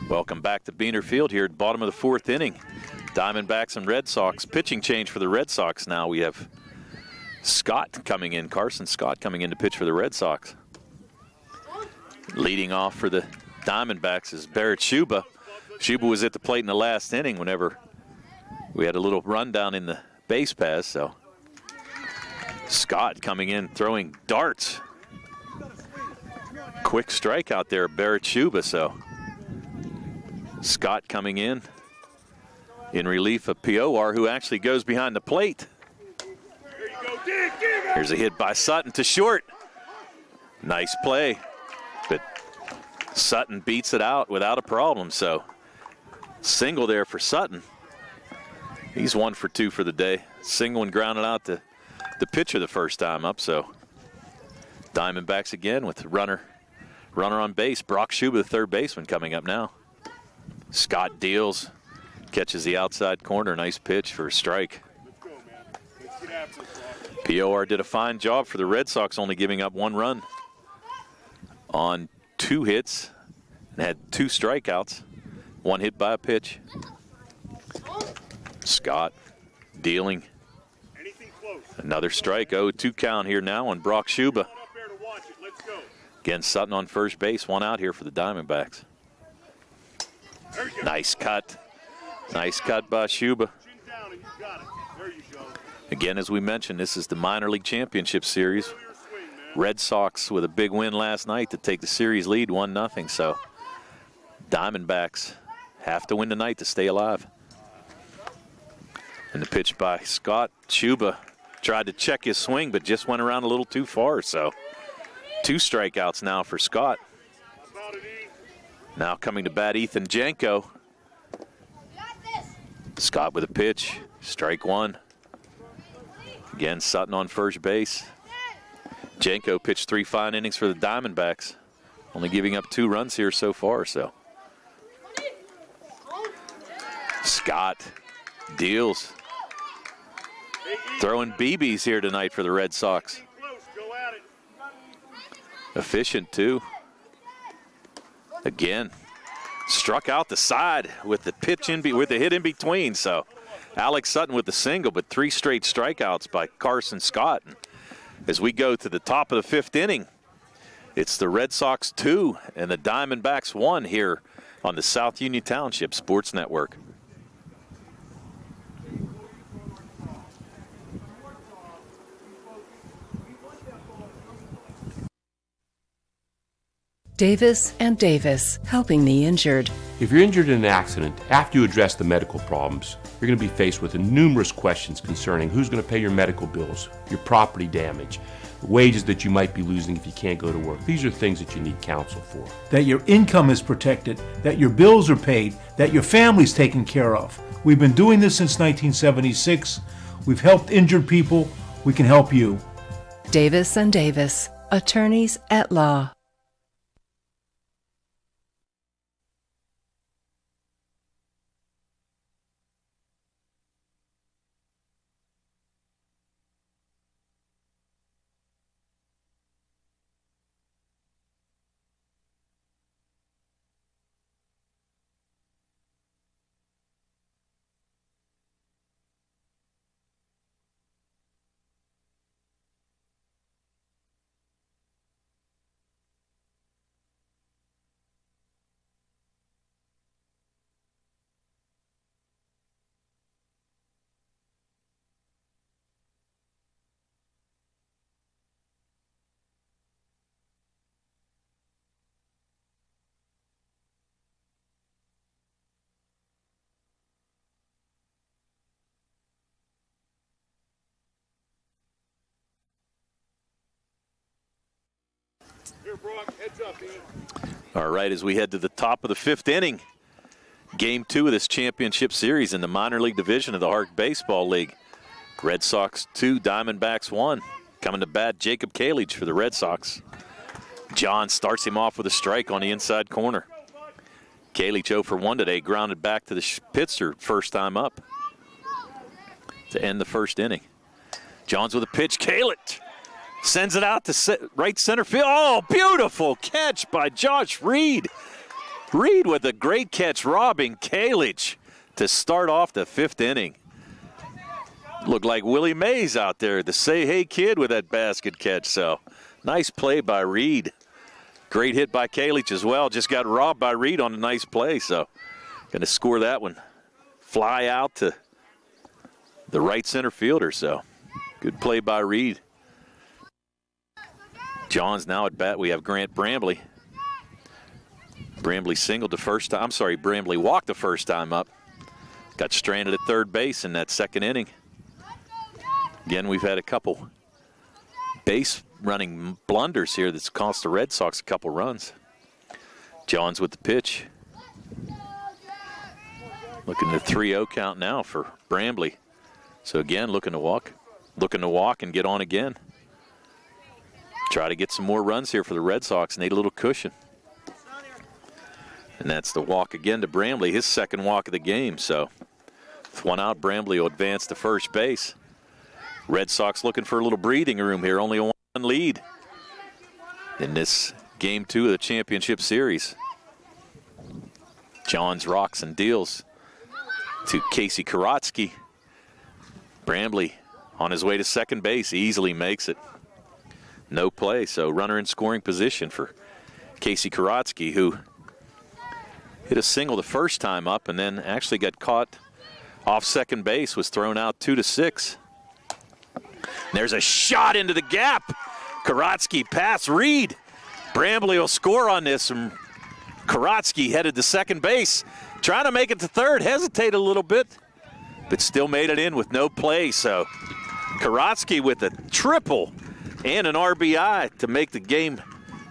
Welcome back to Beaner Field here at the bottom of the 4th inning. Diamondbacks and Red Sox. Pitching change for the Red Sox now. We have Scott coming in, Carson Scott coming in to pitch for the Red Sox. Leading off for the Diamondbacks is Barrett Shuba. Shuba was at the plate in the last inning whenever we had a little rundown in the base pass, so Scott coming in throwing darts. Quick strike out there, Barrett Shuba, so Scott coming in relief of P.O.R., who actually goes behind the plate. Here's a hit by Sutton to short. Nice play, but Sutton beats it out without a problem, so single there for Sutton. He's 1 for 2 for the day. Single and grounded out the pitcher the first time up, so Diamondbacks again with runner on base. Brock Shuba, the third baseman, coming up now. Scott deals, catches the outside corner. Nice pitch for a strike. P.O.R. did a fine job for the Red Sox, only giving up 1 run on 2 hits and had 2 strikeouts. 1 hit by a pitch. Scott dealing. Another strike. 0-2 count here now on Brock Shuba. Again, Sutton on first base. 1 out here for the Diamondbacks. Nice cut. Nice cut by Shuba. Again, as we mentioned, this is the minor league championship series. Red Sox with a big win last night to take the series lead 1-0. So Diamondbacks have to win tonight to stay alive. And the pitch by Scott. Shuba tried to check his swing, but just went around a little too far. So 2 strikeouts now for Scott. Now coming to bat, Ethan Janko. Scott with a pitch. Strike 1. Again, Sutton on first base. Janko pitched 3 fine innings for the Diamondbacks, only giving up 2 runs here so far. So Scott deals. Throwing BBs here tonight for the Red Sox. Efficient too. Again, struck out the side with the pitch with the hit in between. So Alex Sutton with the single, but 3 straight strikeouts by Carson Scott. As we go to the top of the 5th inning, it's the Red Sox 2 and the Diamondbacks 1 here on the South Union Township Sports Network. Davis and Davis, helping the injured. If you're injured in an accident, after you address the medical problems, you're going to be faced with numerous questions concerning who's going to pay your medical bills, your property damage, the wages that you might be losing if you can't go to work. These are things that you need counsel for. That your income is protected, that your bills are paid, that your family's taken care of. We've been doing this since 1976. We've helped injured people. We can help you. Davis and Davis, attorneys at law. All right, as we head to the top of the 5th inning, Game 2 of this championship series in the minor league division of the HARC Baseball League. Red Sox 2, Diamondbacks 1. Coming to bat, Jacob Kalich for the Red Sox. John starts him off with a strike on the inside corner. Kalich 0 for 1 today, grounded back to the pitcher first time up to end the 1st inning. Johns with a pitch, Kalich sends it out to right center field. Oh, beautiful catch by Josh Reed. Reed with a great catch, robbing Kalich. to start off the 5th inning. Looked like Willie Mays out there, the say hey kid with that basket catch. So nice play by Reed. Great hit by Kalich as well. Just got robbed by Reed on a nice play. So going to score that one. Fly out to the right center fielder. So good play by Reed. Johns now at bat. We have Grant Brambley. Brambley singled the first time. I'm sorry, Brambley walked the first time up. Got stranded at third base in that 2nd inning. Again, we've had a couple base running blunders here that's cost the Red Sox a couple runs. Johns with the pitch. Looking at a 3-0 count now for Brambley. So again, looking to walk and get on again. Try to get some more runs here for the Red Sox. Need a little cushion. And that's the walk again to Brambley, his 2nd walk of the game. So with 1 out, Brambley will advance to first base. Red Sox looking for a little breathing room here. Only a 1 lead in this Game 2 of the championship series. Johns rocks and deals to Casey Karatsky. Brambley on his way to second base. He easily makes it. No play, so runner in scoring position for Casey Karatsky, who hit a single the first time up and then actually got caught off second base, was thrown out 2-6. There's a shot into the gap. Karatsky past Reed. Brambley will score on this. And Karatsky headed to second base, trying to make it to third. Hesitated a little bit, but still made it in with no play. So Karatsky with a triple and an RBI to make the game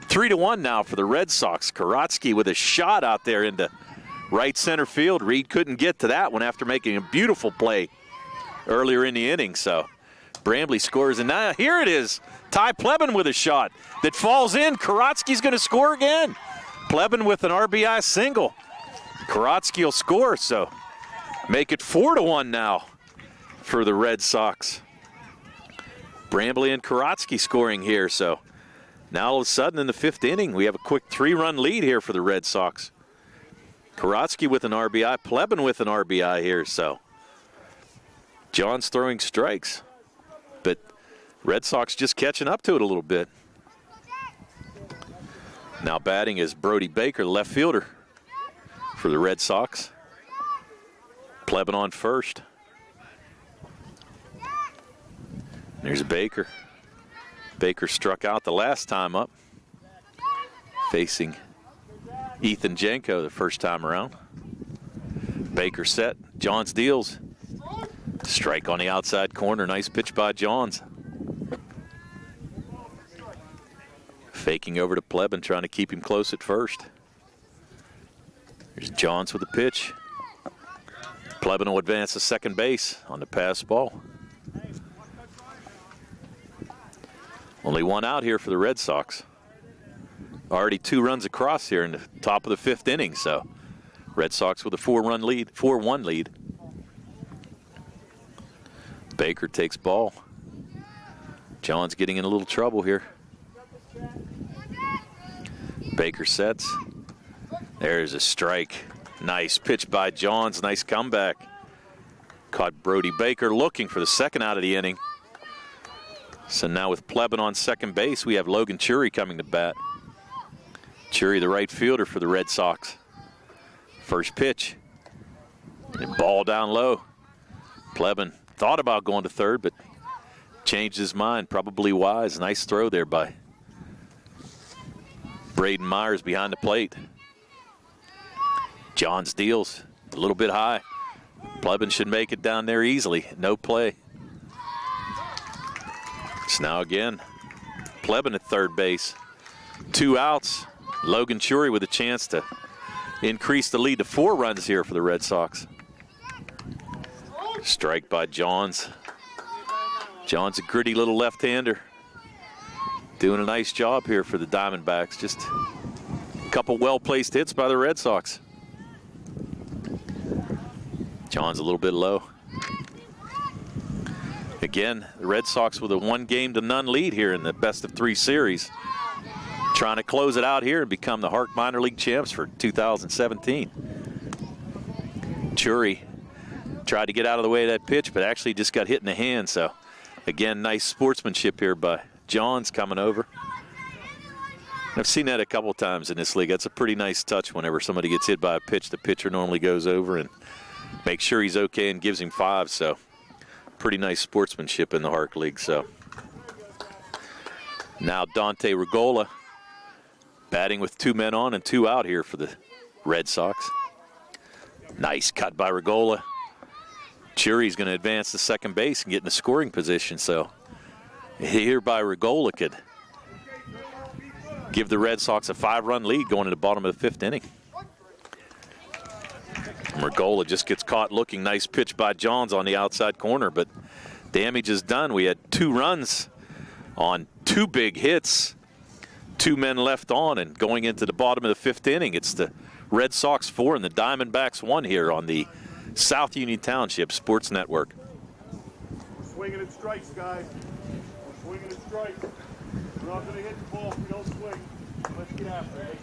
3-1 now for the Red Sox. Karatsky with a shot out there into right center field. Reed couldn't get to that one after making a beautiful play earlier in the inning. So Brambley scores, and now here it is. Ty Plebin with a shot that falls in. Karatsky's going to score again. Plebin with an RBI single. Karatsky will score, so make it 4-1 now for the Red Sox. Brambley and Karatsky scoring here, so now all of a sudden in the 5th inning, we have a quick 3-run lead here for the Red Sox. Karatsky with an RBI, Plebin with an RBI here, so John's throwing strikes, but Red Sox just catching up to it a little bit. Now batting is Brody Baker, the left fielder for the Red Sox. Plebin on first. There's Baker. Baker struck out the last time up, facing Ethan Janko the first time around. Baker set. Johns deals. Strike on the outside corner. Nice pitch by Johns. Faking over to Plebin, trying to keep him close at first. There's Johns with the pitch. Plebin will advance to second base on the pass ball. Only 1 out here for the Red Sox. Already 2 runs across here in the top of the 5th inning, so Red Sox with a 4-1 lead. Baker takes ball. John's getting in a little trouble here. Baker sets. There's a strike. Nice pitch by Johns. Nice comeback. Caught Brody Baker looking for the 2nd out of the inning. So now with Plebin on second base, we have Logan Chury coming to bat. Chury, the right fielder for the Red Sox. First pitch. And ball down low. Plebin thought about going to third, but changed his mind. Probably wise. Nice throw there by Braden Myers behind the plate. Johns deals a little bit high. Plebin should make it down there easily. No play. So now again, Plebin at third base. 2 outs. Logan Chury with a chance to increase the lead to 4 runs here for the Red Sox. Strike by Johns. Johns a gritty little left-hander. Doing a nice job here for the Diamondbacks. Just a couple well-placed hits by the Red Sox. Johns a little bit low. Again, the Red Sox with a 1-0 lead here in the best-of-3 series. Trying to close it out here and become the HARC minor league champs for 2017. Chury Tried to get out of the way of that pitch, but actually just got hit in the hand. So, again, nice sportsmanship here by Johns coming over. I've seen that a couple times in this league. That's a pretty nice touch whenever somebody gets hit by a pitch. The pitcher normally goes over and makes sure he's okay and gives him 5. So, pretty nice sportsmanship in the HARC League. So, now Dante Regola batting with 2 men on and 2 out here for the Red Sox. Nice cut by Regola. Churi's going to advance to second base and get in a scoring position. So here by Regola could give the Red Sox a 5-run lead going to the bottom of the 5th inning. And Regola just gets caught looking. Nice pitch by Johns on the outside corner, but damage is done. We had 2 runs on 2 big hits. 2 men left on, and going into the bottom of the 5th inning, it's the Red Sox 4 and the Diamondbacks 1 here on the South Union Township Sports Network. Swinging at strikes, guys. We're swinging at strikes. We're not going to hit the ball if we don't swing. Let's get after it.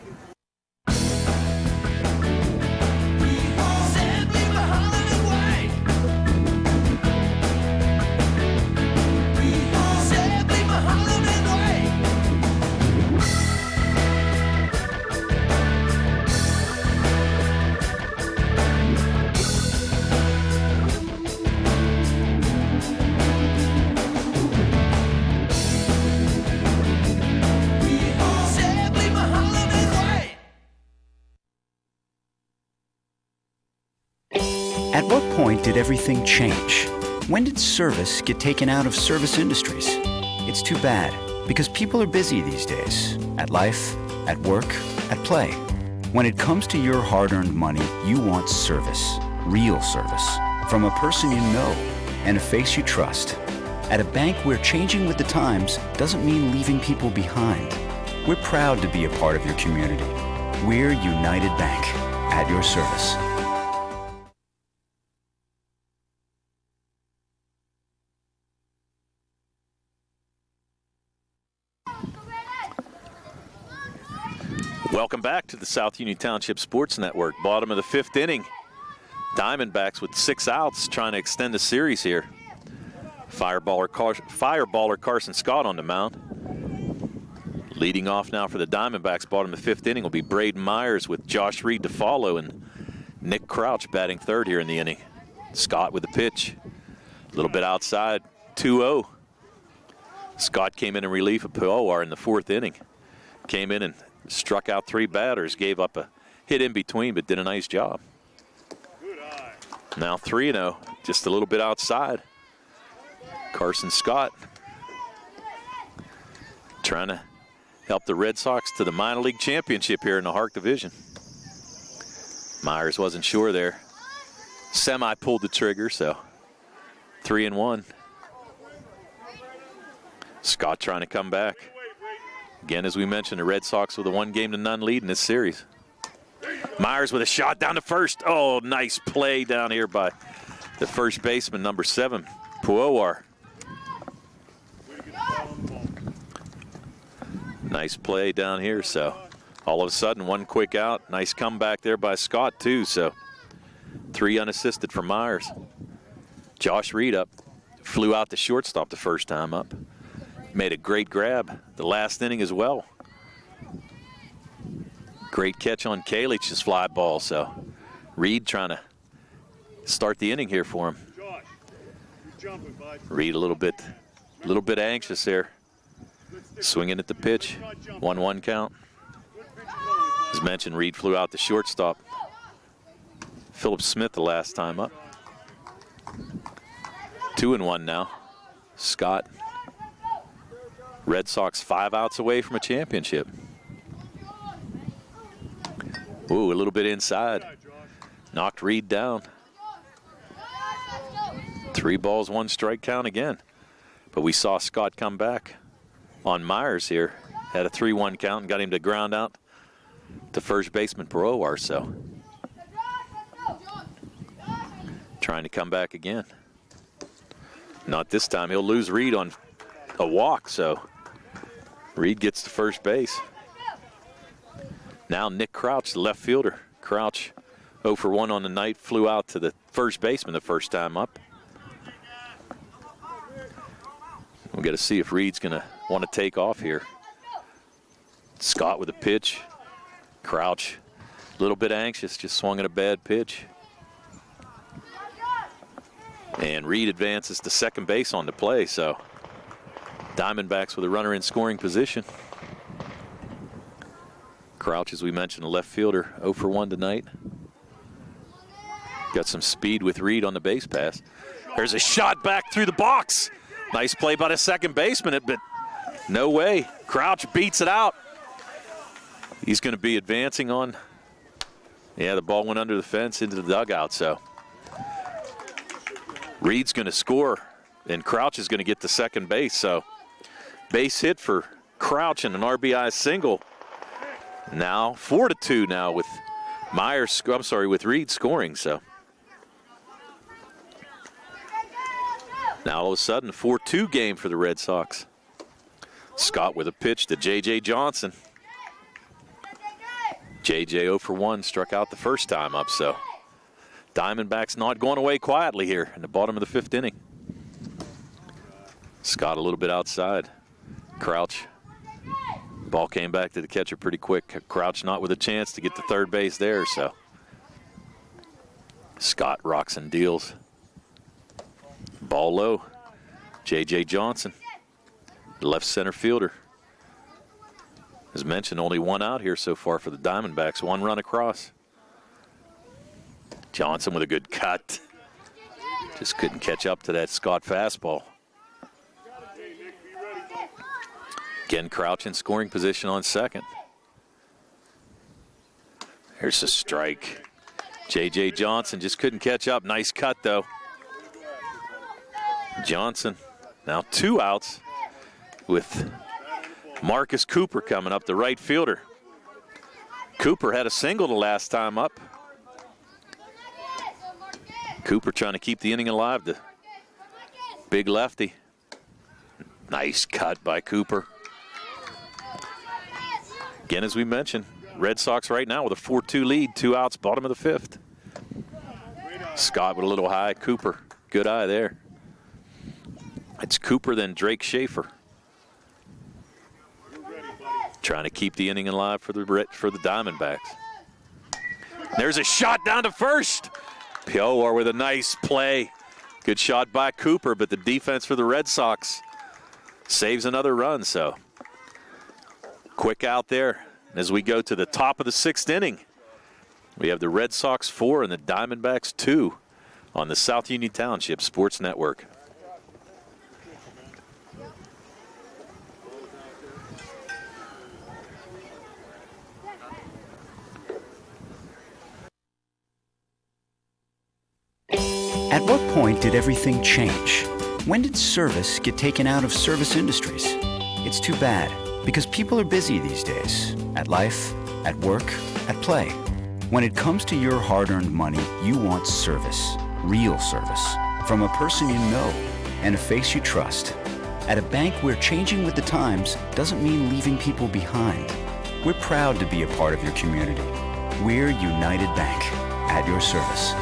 At what point did everything change? When did service get taken out of service industries? It's too bad, because people are busy these days. At life, at work, at play. When it comes to your hard-earned money, you want service. Real service. From a person you know and a face you trust. At a bank where changing with the times doesn't mean leaving people behind. We're proud to be a part of your community. We're United Bank, at your service. Welcome back to the South Union Township Sports Network. Bottom of the 5th inning. Diamondbacks with 6 outs trying to extend the series here. Fireballer Carson Scott on the mound. Leading off now for the Diamondbacks, bottom of the 5th inning, will be Braden Myers with Josh Reed to follow and Nick Crouch batting 3rd here in the inning. Scott with the pitch. A little bit outside, 2-0. Scott came in relief of Poar in the 4th inning. Came in and struck out 3 batters, gave up a hit in between, but did a nice job. Now 3-0, just a little bit outside. Carson Scott trying to help the Red Sox to the minor league championship here in the HARC division. Myers wasn't sure there. Semi pulled the trigger, so 3-1. Scott trying to come back. Again, as we mentioned, the Red Sox with a 1-0 lead in this series. Myers with a shot down to first. Oh, nice play down here by the first baseman, number 7, Poar. Nice play down here. So all of a sudden, 1 quick out. Nice comeback there by Scott, too. So 3 unassisted for Myers. Josh Reed up. Flew out the shortstop the first time up. Made a great grab the last inning as well. Great catch on Kalich's fly ball. So Reed trying to start the inning here for him. Reed a little bit anxious there. Swinging at the pitch. 1-1 count. As mentioned, Reed flew out the shortstop. Phillip Smith the last time up. 2-1 now. Scott. Red Sox 5 outs away from a championship. Ooh, a little bit inside. Knocked Reed down. 3 balls, 1 strike count again. But we saw Scott come back on Myers here. Had a 3-1 count and got him to ground out to first baseman Poar. So trying to come back again. Not this time. He'll lose Reed on a walk, so Reed gets to first base. Now Nick Crouch, the left fielder. Crouch 0 for 1 on the night, flew out to the first baseman the first time up. We've got to see if Reed's going to want to take off here. Scott with a pitch. Crouch, a little bit anxious, just swung at a bad pitch. And Reed advances to second base on the play, so Diamondbacks with a runner in scoring position. Crouch, as we mentioned, a left fielder, 0 for 1 tonight. Got some speed with Reed on the base pass. There's a shot back through the box. Nice play by the second baseman, but no way. Crouch beats it out. He's going to be advancing on. Yeah, the ball went under the fence into the dugout, so Reed's going to score, and Crouch is going to get to second base. So base hit for Crouch and an RBI single. Now 4-2 now with with Reed scoring. So now all of a sudden a 4-2 game for the Red Sox. Scott with a pitch to J.J. Johnson. J.J. 0 for 1, struck out the first time up, so Diamondbacks not going away quietly here in the bottom of the 5th inning. Scott a little bit outside. Crouch. Ball came back to the catcher pretty quick. Crouch not with a chance to get to third base there, so Scott rocks and deals. Ball low. J.J. Johnson, left center fielder. As mentioned, only one out here so far for the Diamondbacks. One run across. Johnson with a good cut. Just couldn't catch up to that Scott fastball. Again, Crouch in scoring position on second. Here's a strike. J.J. Johnson just couldn't catch up. Nice cut, though. Johnson now 2 outs with Marcus Cooper coming up, the right fielder. Cooper had a single the last time up. Cooper trying to keep the inning alive, the big lefty. Nice cut by Cooper. Again, as we mentioned, Red Sox right now with a 4-2 lead, 2 outs, bottom of the 5th. Scott with a little high, Cooper, good eye there. It's Cooper, then Drake Schaefer. Trying to keep the inning alive for the Diamondbacks. There's a shot down to first. Pior with a nice play. Good shot by Cooper, but the defense for the Red Sox saves another run. So quick out there. As we go to the top of the 6th inning, we have the Red Sox 4 and the Diamondbacks 2 on the South Union Township Sports Network. At what point did everything change? When did service get taken out of service industries? It's too bad, because people are busy these days. At life, at work, at play. When it comes to your hard-earned money, you want service. Real service. From a person you know and a face you trust. At a bank where changing with the times doesn't mean leaving people behind. We're proud to be a part of your community. We're United Bank. At your service.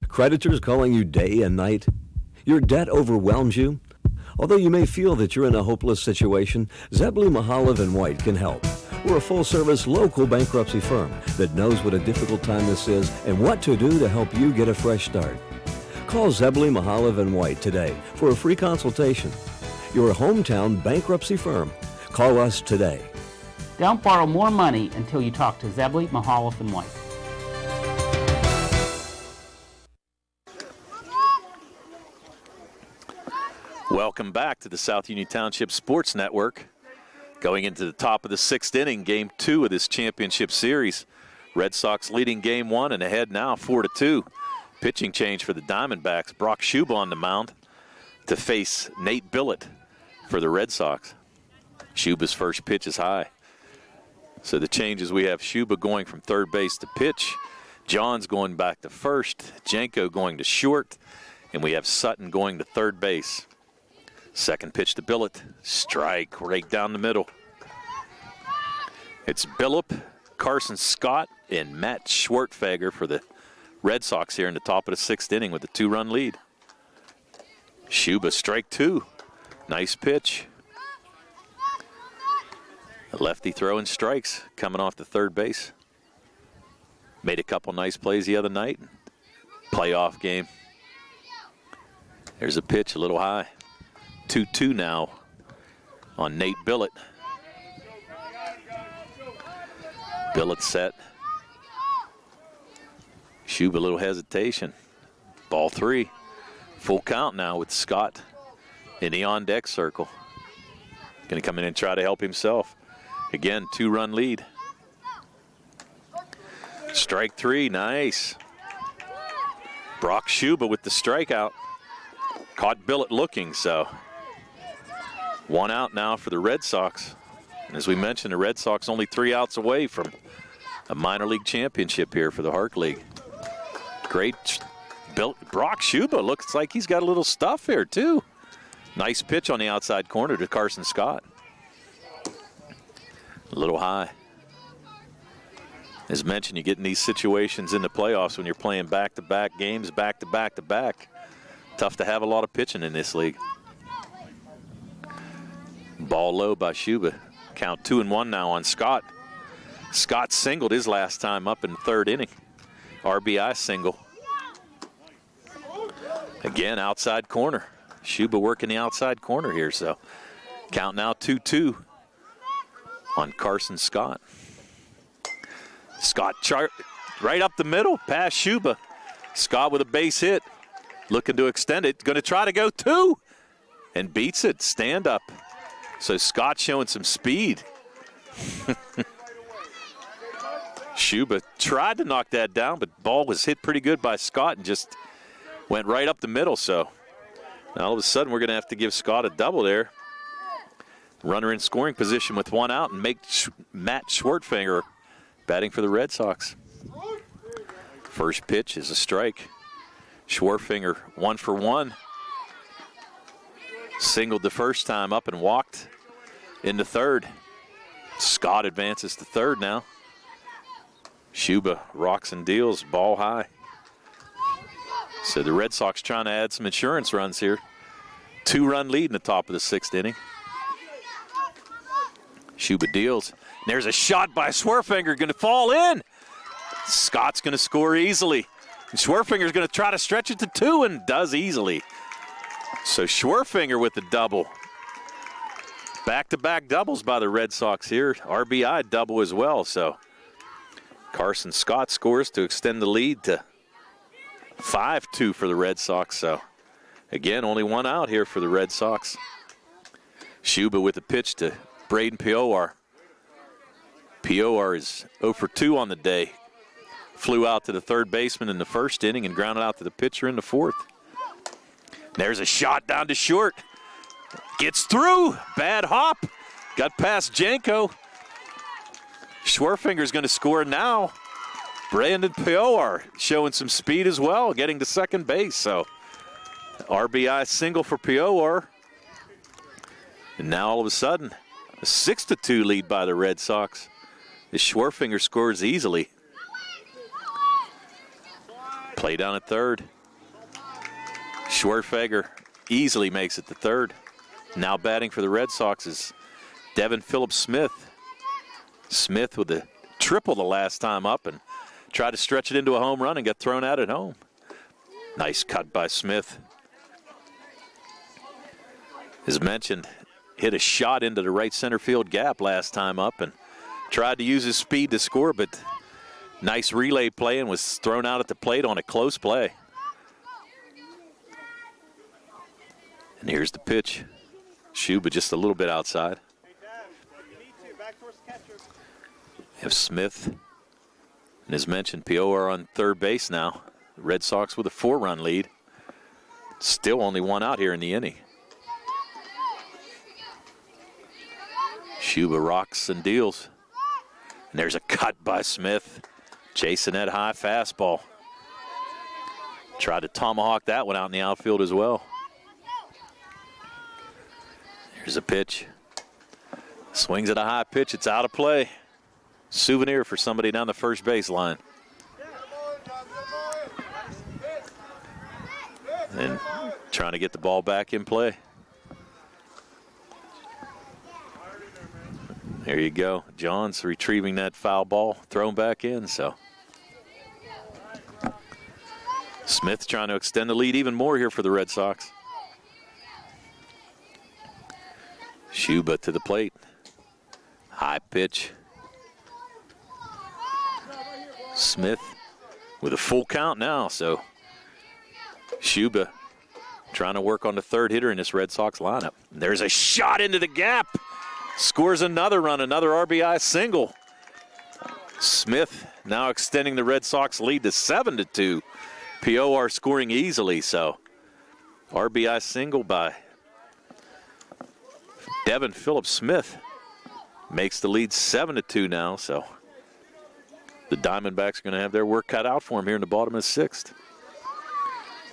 Creditors calling you day and night? Your debt overwhelms you? Although you may feel that you're in a hopeless situation, Zebley, Mahalev & White can help. We're a full-service local bankruptcy firm that knows what a difficult time this is and what to do to help you get a fresh start. Call Zebley, Mahalev & White today for a free consultation. Your hometown bankruptcy firm. Call us today. Don't borrow more money until you talk to Zebley, Mahalev & White. Welcome back to the South Union Township Sports Network. Going into the top of the 6th inning, game 2 of this championship series. Red Sox leading game 1 and ahead now 4-2. Pitching change for the Diamondbacks. Brock Schuba on the mound to face Nate Billett for the Red Sox. Schuba's first pitch is high. So the changes, we have Schuba going from third base to pitch. John's going back to first. Janko going to short. And we have Sutton going to third base. Second pitch to Phillip. Strike right down the middle. It's Phillip, Carson Scott, and Matt Schwartfeger for the Red Sox here in the top of the 6th inning with a 2-run lead. Shuba, strike 2. Nice pitch. A lefty throwing strikes coming off the third base. Made a couple nice plays the other night. Playoff game. There's a pitch a little high. 2-2 now on Nate Billett. Billett set. Shuba, a little hesitation. Ball 3. Full count now with Scott in the on-deck circle. Going to come in and try to help himself. Again, 2-run lead. Strike 3, nice. Brock Shuba with the strikeout. Caught Billett looking, so 1 out now for the Red Sox. And as we mentioned, the Red Sox only 3 outs away from a minor league championship here for the HARC League. Great Brock Shuba, looks like he's got a little stuff here too. Nice pitch on the outside corner to Carson Scott. A little high. As mentioned, you get in these situations in the playoffs when you're playing back-to-back games, back-to-back-to-back. Tough to have a lot of pitching in this league. Ball low by Shuba. Count 2-1 now on Scott. Scott singled his last time up in the 3rd inning. RBI single. Again, outside corner. Shuba working the outside corner here, so count now 2-2 on Carson Scott. Scott right up the middle, past Shuba. Scott with a base hit, looking to extend it. Going to try to go 2, and beats it. Stand up. So Scott showing some speed. Shuba tried to knock that down, but ball was hit pretty good by Scott and just went right up the middle. So now all of a sudden we're going to have to give Scott a double there. Runner in scoring position with 1 out and make Matt Schwartfeger batting for the Red Sox. First pitch is a strike. Schwartfeger 1 for 1. Singled the first time up and walked into 3rd. Scott advances to 3rd now. Shuba rocks and deals, ball high. So the Red Sox trying to add some insurance runs here. 2-run lead in the top of the 6th inning. Shuba deals. And there's a shot by Schwartfeger, going to fall in. Scott's going to score easily. And Schwartfenger's going to try to stretch it to 2 and does easily. So Schwartfeger with the double. Back-to-back doubles by the Red Sox here. RBI double as well. So Carson Scott scores to extend the lead to 5-2 for the Red Sox. So again, only 1 out here for the Red Sox. Shuba with the pitch to Braden Piowar. Piowar is 0 for 2 on the day. Flew out to the 3rd baseman in the 1st inning and grounded out to the pitcher in the 4th. There's a shot down to short. Gets through. Bad hop. Got past Janko. Schwartfenger's going to score now. Brandon Piowar showing some speed as well, getting to 2nd base. So RBI single for Piowar. And now all of a sudden, a 6-2 lead by the Red Sox. As Schwartfeger scores easily. Play down at 3rd. Schwartfeger easily makes it to 3rd. Now batting for the Red Sox is Devin Phillip Smith. Smith with a triple the last time up and tried to stretch it into a home run and got thrown out at home. Nice cut by Smith. As mentioned, hit a shot into the right center field gap last time up and tried to use his speed to score, but nice relay play and was thrown out at the plate on a close play. And here's the pitch. Shuba just a little bit outside. We have Smith. And as mentioned, Piowar on 3rd base now. The Red Sox with a 4-run lead. Still only 1 out here in the inning. Shuba rocks and deals. And there's a cut by Smith. Chasing that high fastball. Tried to tomahawk that one out in the outfield as well. Here's a pitch. Swings at a high pitch. It's out of play. Souvenir for somebody down the first base line. And trying to get the ball back in play. There you go. John's retrieving that foul ball, thrown back in. So Smith trying to extend the lead even more here for the Red Sox. Shuba to the plate. High pitch. Smith with a full count now, so Shuba trying to work on the third hitter in this Red Sox lineup. There's a shot into the gap. Scores another run, another RBI single. Smith now extending the Red Sox lead to 7-2. POR scoring easily, so RBI single by Devin Phillip Smith makes the lead 7-2 now, so the Diamondbacks are going to have their work cut out for them here in the bottom of the sixth.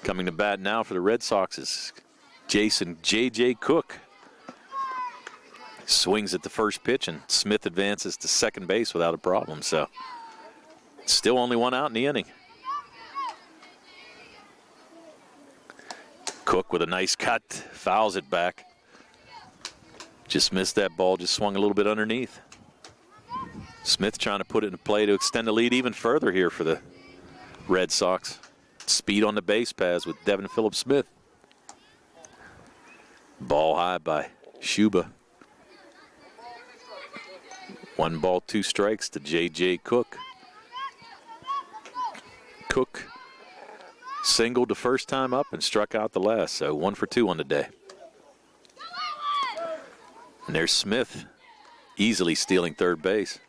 Coming to bat now for the Red Sox is Jason J.J. Cook. Swings at the first pitch, and Smith advances to second base without a problem, so still only one out in the inning. Cook with a nice cut, fouls it back. Just missed that ball, just swung a little bit underneath. Smith trying to put it in play to extend the lead even further here for the Red Sox. Speed on the base paths with Devin Phillip Smith. Ball high by Shuba. 1 ball, 2 strikes to J.J. Cook. Cook singled the first time up and struck out the last, so 1 for 2 on the day. And there's Smith easily stealing third base.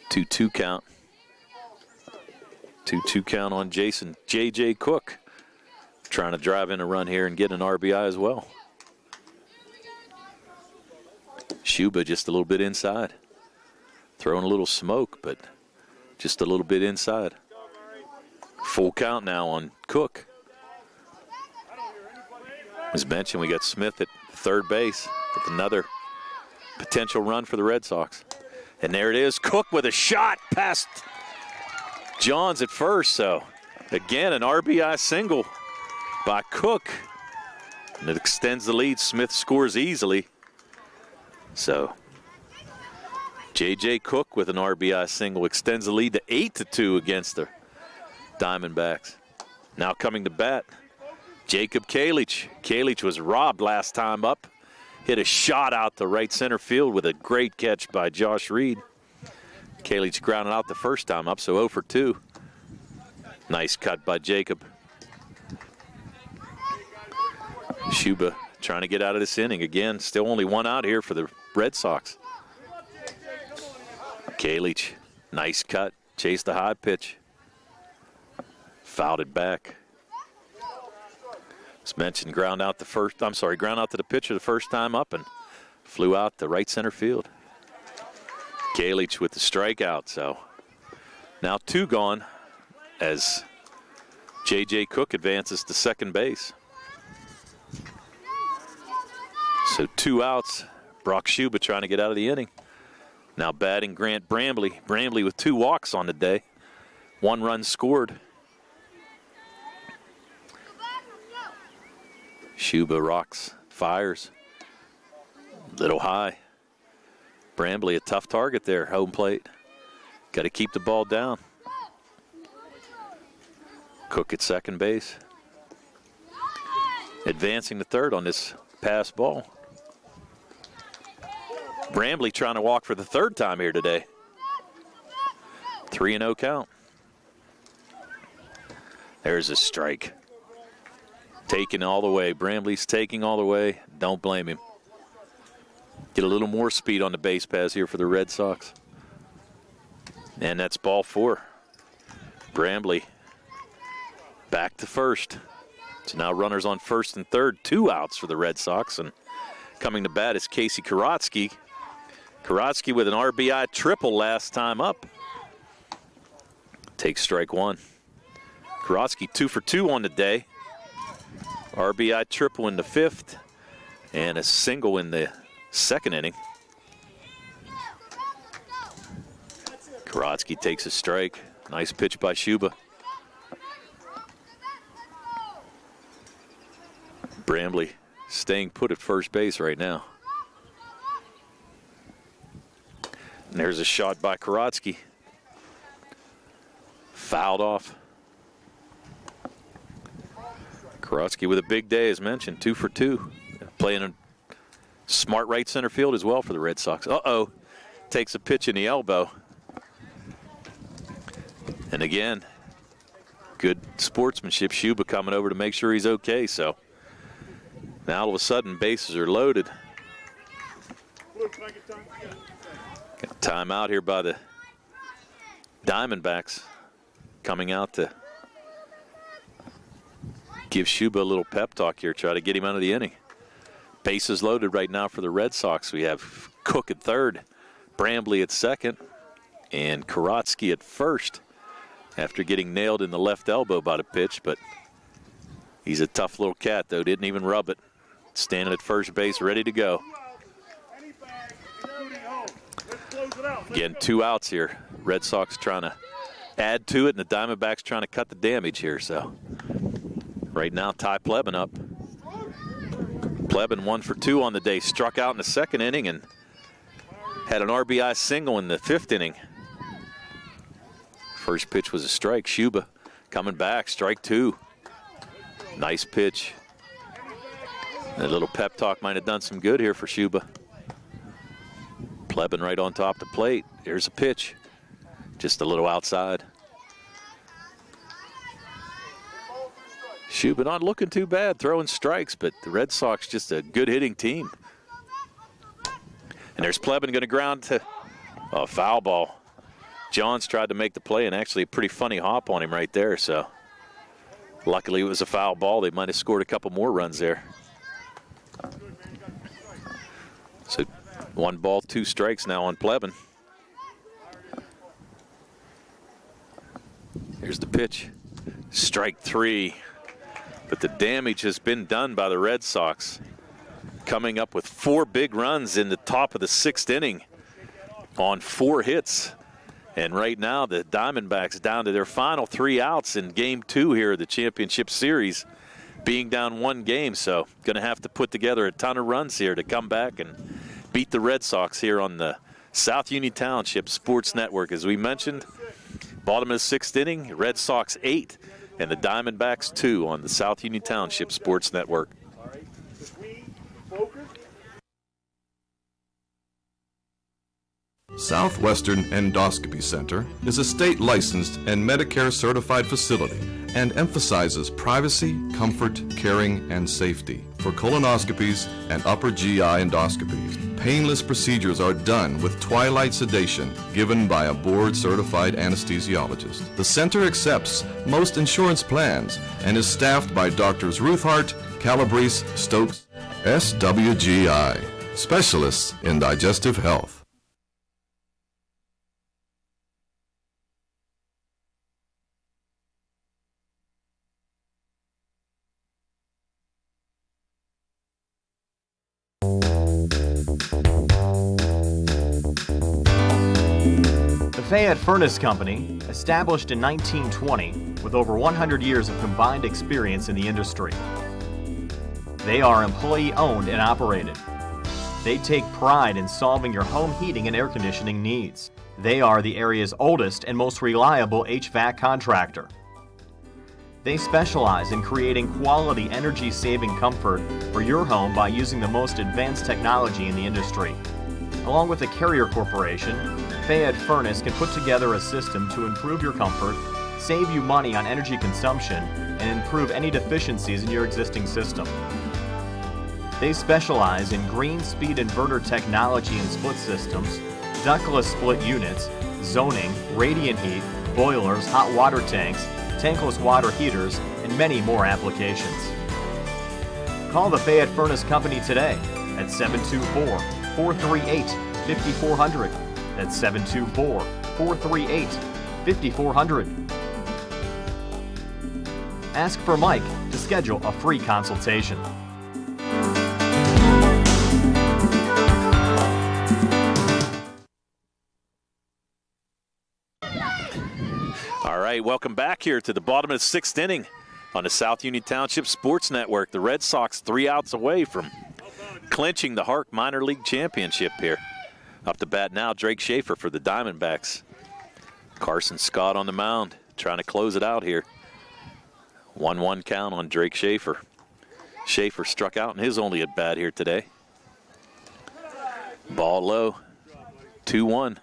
2-2 count. 2-2 count on Jason J.J. Cook. Trying to drive in a run here and get an RBI as well. Shuba just a little bit inside. Throwing a little smoke, but just a little bit inside. Full count now on Cook. As mentioned, we got Smith at third base with another potential run for the Red Sox. And there it is, Cook with a shot past Johns at first. So again, an RBI single by Cook. And it extends the lead. Smith scores easily. So J.J. Cook with an RBI single extends the lead to 8-2 against the Diamondbacks. Now coming to bat, Jacob Kalich. Kalich was robbed last time up. Hit a shot out to right center field with a great catch by Josh Reed. Kalich grounded out the first time up, so 0 for 2. Nice cut by Jacob. Shuba trying to get out of this inning. Again, still only 1 out here for the Red Sox. Kalich, nice cut, chased the high pitch. Fouled it back. As mentioned, ground out to the pitcher the first time up and flew out to right center field. Kalich with the strikeout, so now 2 gone as J.J. Cook advances to second base. So 2 outs. Brock Shuba trying to get out of the inning. Now batting Grant Brambley. Brambley with 2 walks on the day. 1 run scored. Shuba rocks, fires. Little high. Brambley a tough target there, home plate. Got to keep the ball down. Cook at second base. Advancing to third on this pass ball. Brambley trying to walk for the 3rd time here today. 3-0 count. There's a strike. Taking all the way. Brambley's taking all the way. Don't blame him. Get a little more speed on the base pass here for the Red Sox. And that's ball 4. Brambley back to first. So now runners on first and third. 2 outs for the Red Sox. And coming to bat is Casey Karatsky. Karatsky with an RBI triple last time up. Takes strike 1. Karatsky 2 for 2 on the day. RBI triple in the 5th and a single in the 2nd inning. Korotsky takes a strike. Nice pitch by Shuba. Brambley staying put at first base right now. And there's a shot by Korotsky. Fouled off. Korotsky with a big day, as mentioned, 2 for 2. Playing a smart right center field as well for the Red Sox. Uh-oh, takes a pitch in the elbow. And again, good sportsmanship. Shuba coming over to make sure he's okay. So now all of a sudden, bases are loaded. Got a timeout here by the Diamondbacks, coming out to give Shuba a little pep talk here, try to get him out of the inning. Bases loaded right now for the Red Sox. We have Cook at 3rd, Brambley at 2nd, and Korotsky at 1st after getting nailed in the left elbow by the pitch, but he's a tough little cat, though. Didn't even rub it. Standing at first base, ready to go. Again, 2 outs here. Red Sox trying to add to it, and the Diamondbacks trying to cut the damage here. So right now, Ty Plebin up. Plebin 1 for 2 on the day. Struck out in the 2nd inning and had an RBI single in the 5th inning. First pitch was a strike. Shuba coming back, strike 2. Nice pitch. And a little pep talk might have done some good here for Shuba. Plebin right on top of the plate. Here's a pitch. Just a little outside. Shuba not looking too bad, throwing strikes, but the Red Sox just a good hitting team. And there's Plebin going to ground to a foul ball. Johns tried to make the play, and actually a pretty funny hop on him right there. So luckily it was a foul ball. They might have scored a couple more runs there. So 1 ball, 2 strikes now on Plebin. Here's the pitch. Strike 3. But the damage has been done by the Red Sox, coming up with 4 big runs in the top of the 6th inning on 4 hits. And right now, the Diamondbacks down to their final 3 outs in Game 2 here of the championship series, being down 1 game. So going to have to put together a ton of runs here to come back and beat the Red Sox here on the South Union Township Sports Network. As we mentioned, bottom of the 6th inning, Red Sox 8 and the Diamondbacks 2 on the South Union Township Sports Network. Southwestern Endoscopy Center is a state-licensed and Medicare-certified facility and emphasizes privacy, comfort, caring, and safety. For colonoscopies and upper GI endoscopies, painless procedures are done with twilight sedation given by a board-certified anesthesiologist. The center accepts most insurance plans and is staffed by Doctors Ruthhart, Calabrese, Stokes, SWGI, specialists in digestive health. The Fayette Furnace Company, established in 1920 with over 100 years of combined experience in the industry. They are employee-owned and operated. They take pride in solving your home heating and air conditioning needs. They are the area's oldest and most reliable HVAC contractor. They specialize in creating quality energy-saving comfort for your home by using the most advanced technology in the industry. Along with the Carrier Corporation, Fayette Furnace can put together a system to improve your comfort, save you money on energy consumption, and improve any deficiencies in your existing system. They specialize in green speed inverter technology and split systems, ductless split units, zoning, radiant heat, boilers, hot water tanks, tankless water heaters, and many more applications. Call the Fayette Furnace Company today at 724-438-5400. That's 724-438-5400. Ask for Mike to schedule a free consultation. All right, welcome back here to the bottom of the 6th inning on the South Union Township Sports Network. The Red Sox 3 outs away from clinching the HARC Minor League Championship here. Up to bat now, Drake Schaefer for the Diamondbacks. Carson Scott on the mound, trying to close it out here. 1-1 count on Drake Schaefer. Schaefer struck out in his only at bat here today. Ball low, 2-1.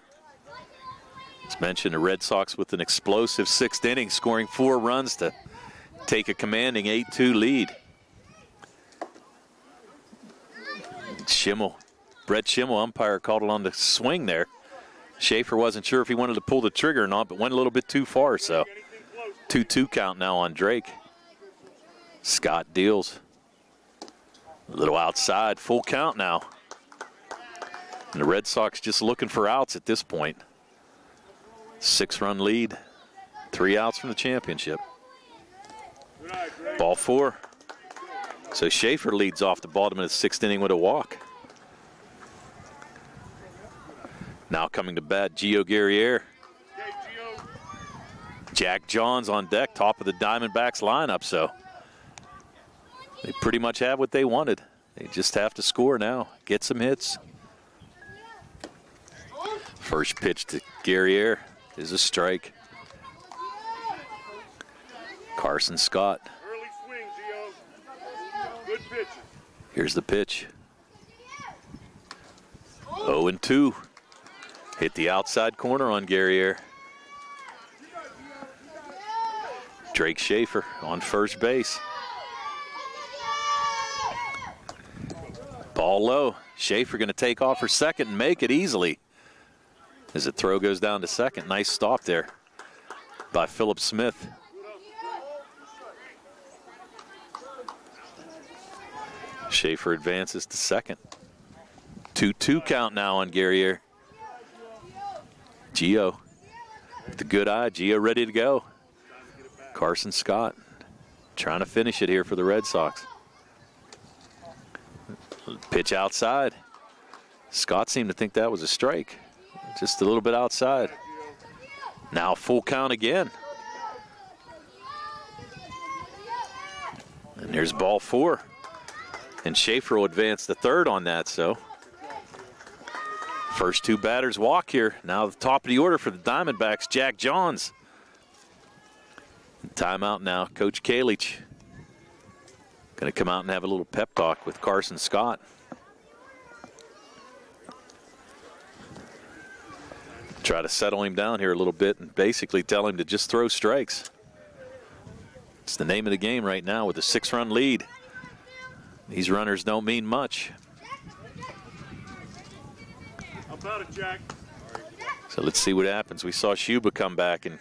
As mentioned, the Red Sox with an explosive 6th inning, scoring 4 runs to take a commanding 8-2 lead. Brett Schimmel, umpire, called it on the swing there. Schaefer wasn't sure if he wanted to pull the trigger or not, but went a little bit too far, so 2-2 count now on Drake. Scott deals. A little outside, full count now. And the Red Sox just looking for outs at this point. 6-run lead, 3 outs from the championship. Ball 4. So Schaefer leads off the bottom of the 6th inning with a walk. Now coming to bat, Gio Guerriere. Jack Johns on deck, top of the Diamondbacks lineup, so they pretty much have what they wanted. They just have to score now, get some hits. First pitch to Guerriere is a strike. Carson Scott. Early swing, Gio. Good pitch. Here's the pitch. 0-2. Hit the outside corner on Guerriere. Drake Schaefer on first base. Ball low. Schaefer going to take off for second and make it easily. As the throw goes down to second. Nice stop there by Phillip Smith. Schaefer advances to second. 2-2 count now on Guerriere. Gio with the good eye. Gio ready to go. Carson Scott trying to finish it here for the Red Sox. Pitch outside. Scott seemed to think that was a strike. Just a little bit outside. Now full count again. And here's ball 4. And Schaefer will advance to third on that, so. First 2 batters walk here. Now the top of the order for the Diamondbacks, Jack Johns. Timeout now, Coach Kalich. Going to come out and have a little pep talk with Carson Scott. Try to settle him down here a little bit and basically tell him to just throw strikes. It's the name of the game right now with a 6-run lead. These runners don't mean much. How about it, Jack? So let's see what happens. We saw Schuba come back and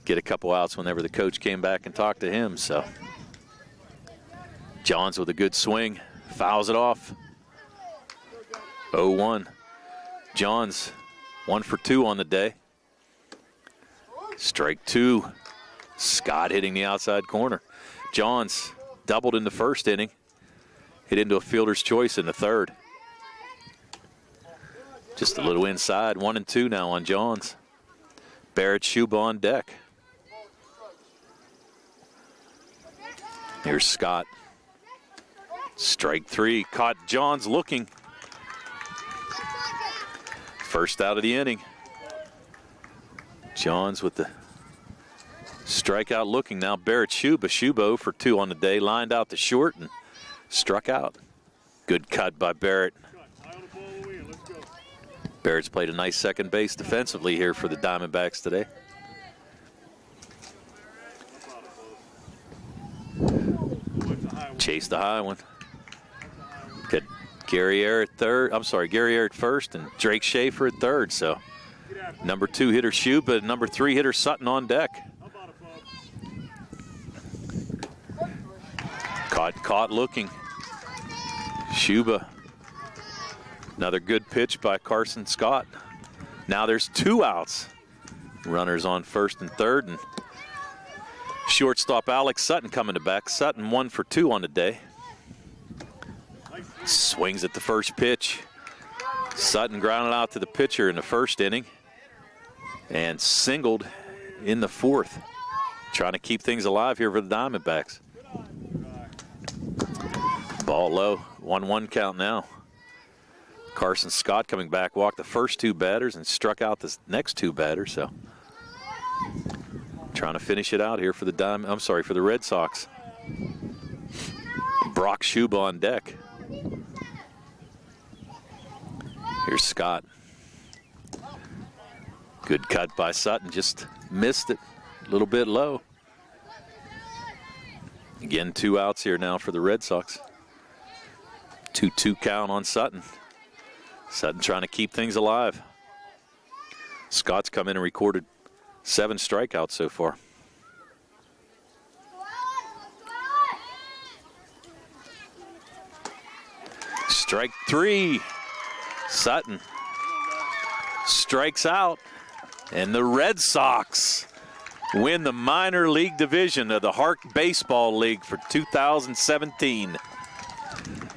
get a couple outs whenever the coach came back and talked to him. So Johns with a good swing, fouls it off. 0-1. Johns 1 for 2 on the day. Strike 2. Scott hitting the outside corner. Johns doubled in the first inning. Hit into a fielder's choice in the third. Just a little inside. 1-2 now on Johns. Barrett Schuba on deck. Here's Scott. Strike 3. Caught Johns looking. First out of the inning. Johns with the strikeout looking now. Barrett Schuba. Schuba 0 for 2 on the day. Lined out to short and struck out. Good cut by Barrett. Barrett's played a nice second base defensively here for the Diamondbacks today. Chase the high one. Got Guerriere at third. I'm sorry, Guerriere at first and Drake Schaefer at third. So number 2 hitter Schuba and number 3 hitter Sutton on deck. Caught looking. Schuba. Another good pitch by Carson Scott. Now there's 2 outs. Runners on first and third, and Shortstop Alex Sutton coming to back. Sutton 1 for 2 on the day. Swings at the first pitch. Sutton grounded out to the pitcher in the first inning and singled in the fourth. Trying to keep things alive here for the Diamondbacks. Ball low, 1-1 count now. Carson Scott coming back, walked the first 2 batters and struck out the next 2 batters. So trying to finish it out here for the for the Red Sox. Brock Schuba on deck. Here's Scott. Good cut by Sutton, just missed it a little bit low. Again, 2 outs here now for the Red Sox. 2-2 count on Sutton. Sutton trying to keep things alive. Scott's come in and recorded 7 strikeouts so far. Strike 3. Sutton strikes out, and the Red Sox win the minor league division of the HARC Baseball League for 2017.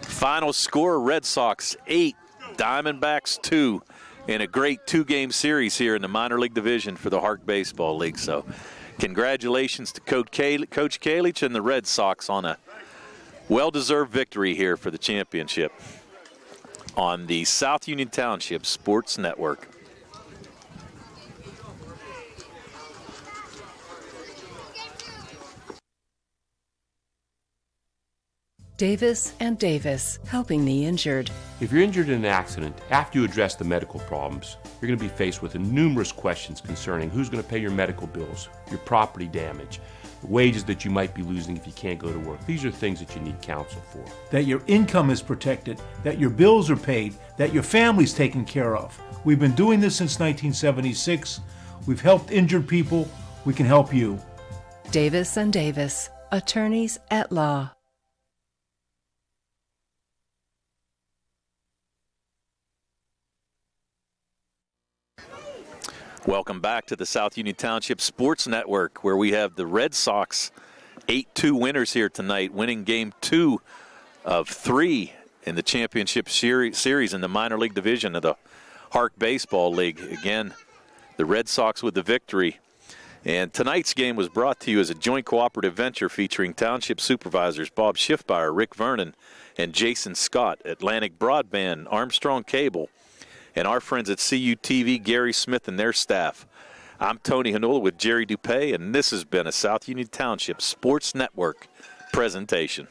Final score, Red Sox 8, Diamondbacks 2, in a great 2-game series here in the minor league division for the HARC Baseball League. So congratulations to Coach Kalich and the Red Sox on a well-deserved victory here for the championship on the South Union Township Sports Network. Davis and Davis, helping the injured. If you're injured in an accident, after you address the medical problems, you're going to be faced with numerous questions concerning who's going to pay your medical bills, your property damage, the wages that you might be losing if you can't go to work. These are things that you need counsel for. That your income is protected, that your bills are paid, that your family's taken care of. We've been doing this since 1976. We've helped injured people. We can help you. Davis and Davis, attorneys at law. Welcome back to the South Union Township Sports Network, where we have the Red Sox 8-2 winners here tonight, winning game 2 of 3 in the championship series in the minor league division of the HARC Baseball League. Again, the Red Sox with the victory. And tonight's game was brought to you as a joint cooperative venture featuring Township Supervisors Bob Schiffmeyer, Rick Vernon, and Jason Scott, Atlantic Broadband, Armstrong Cable, and our friends at CUTV, Gary Smith and their staff. I'm Tony Hanola with Jerry Dupay, and this has been a South Union Township Sports Network presentation.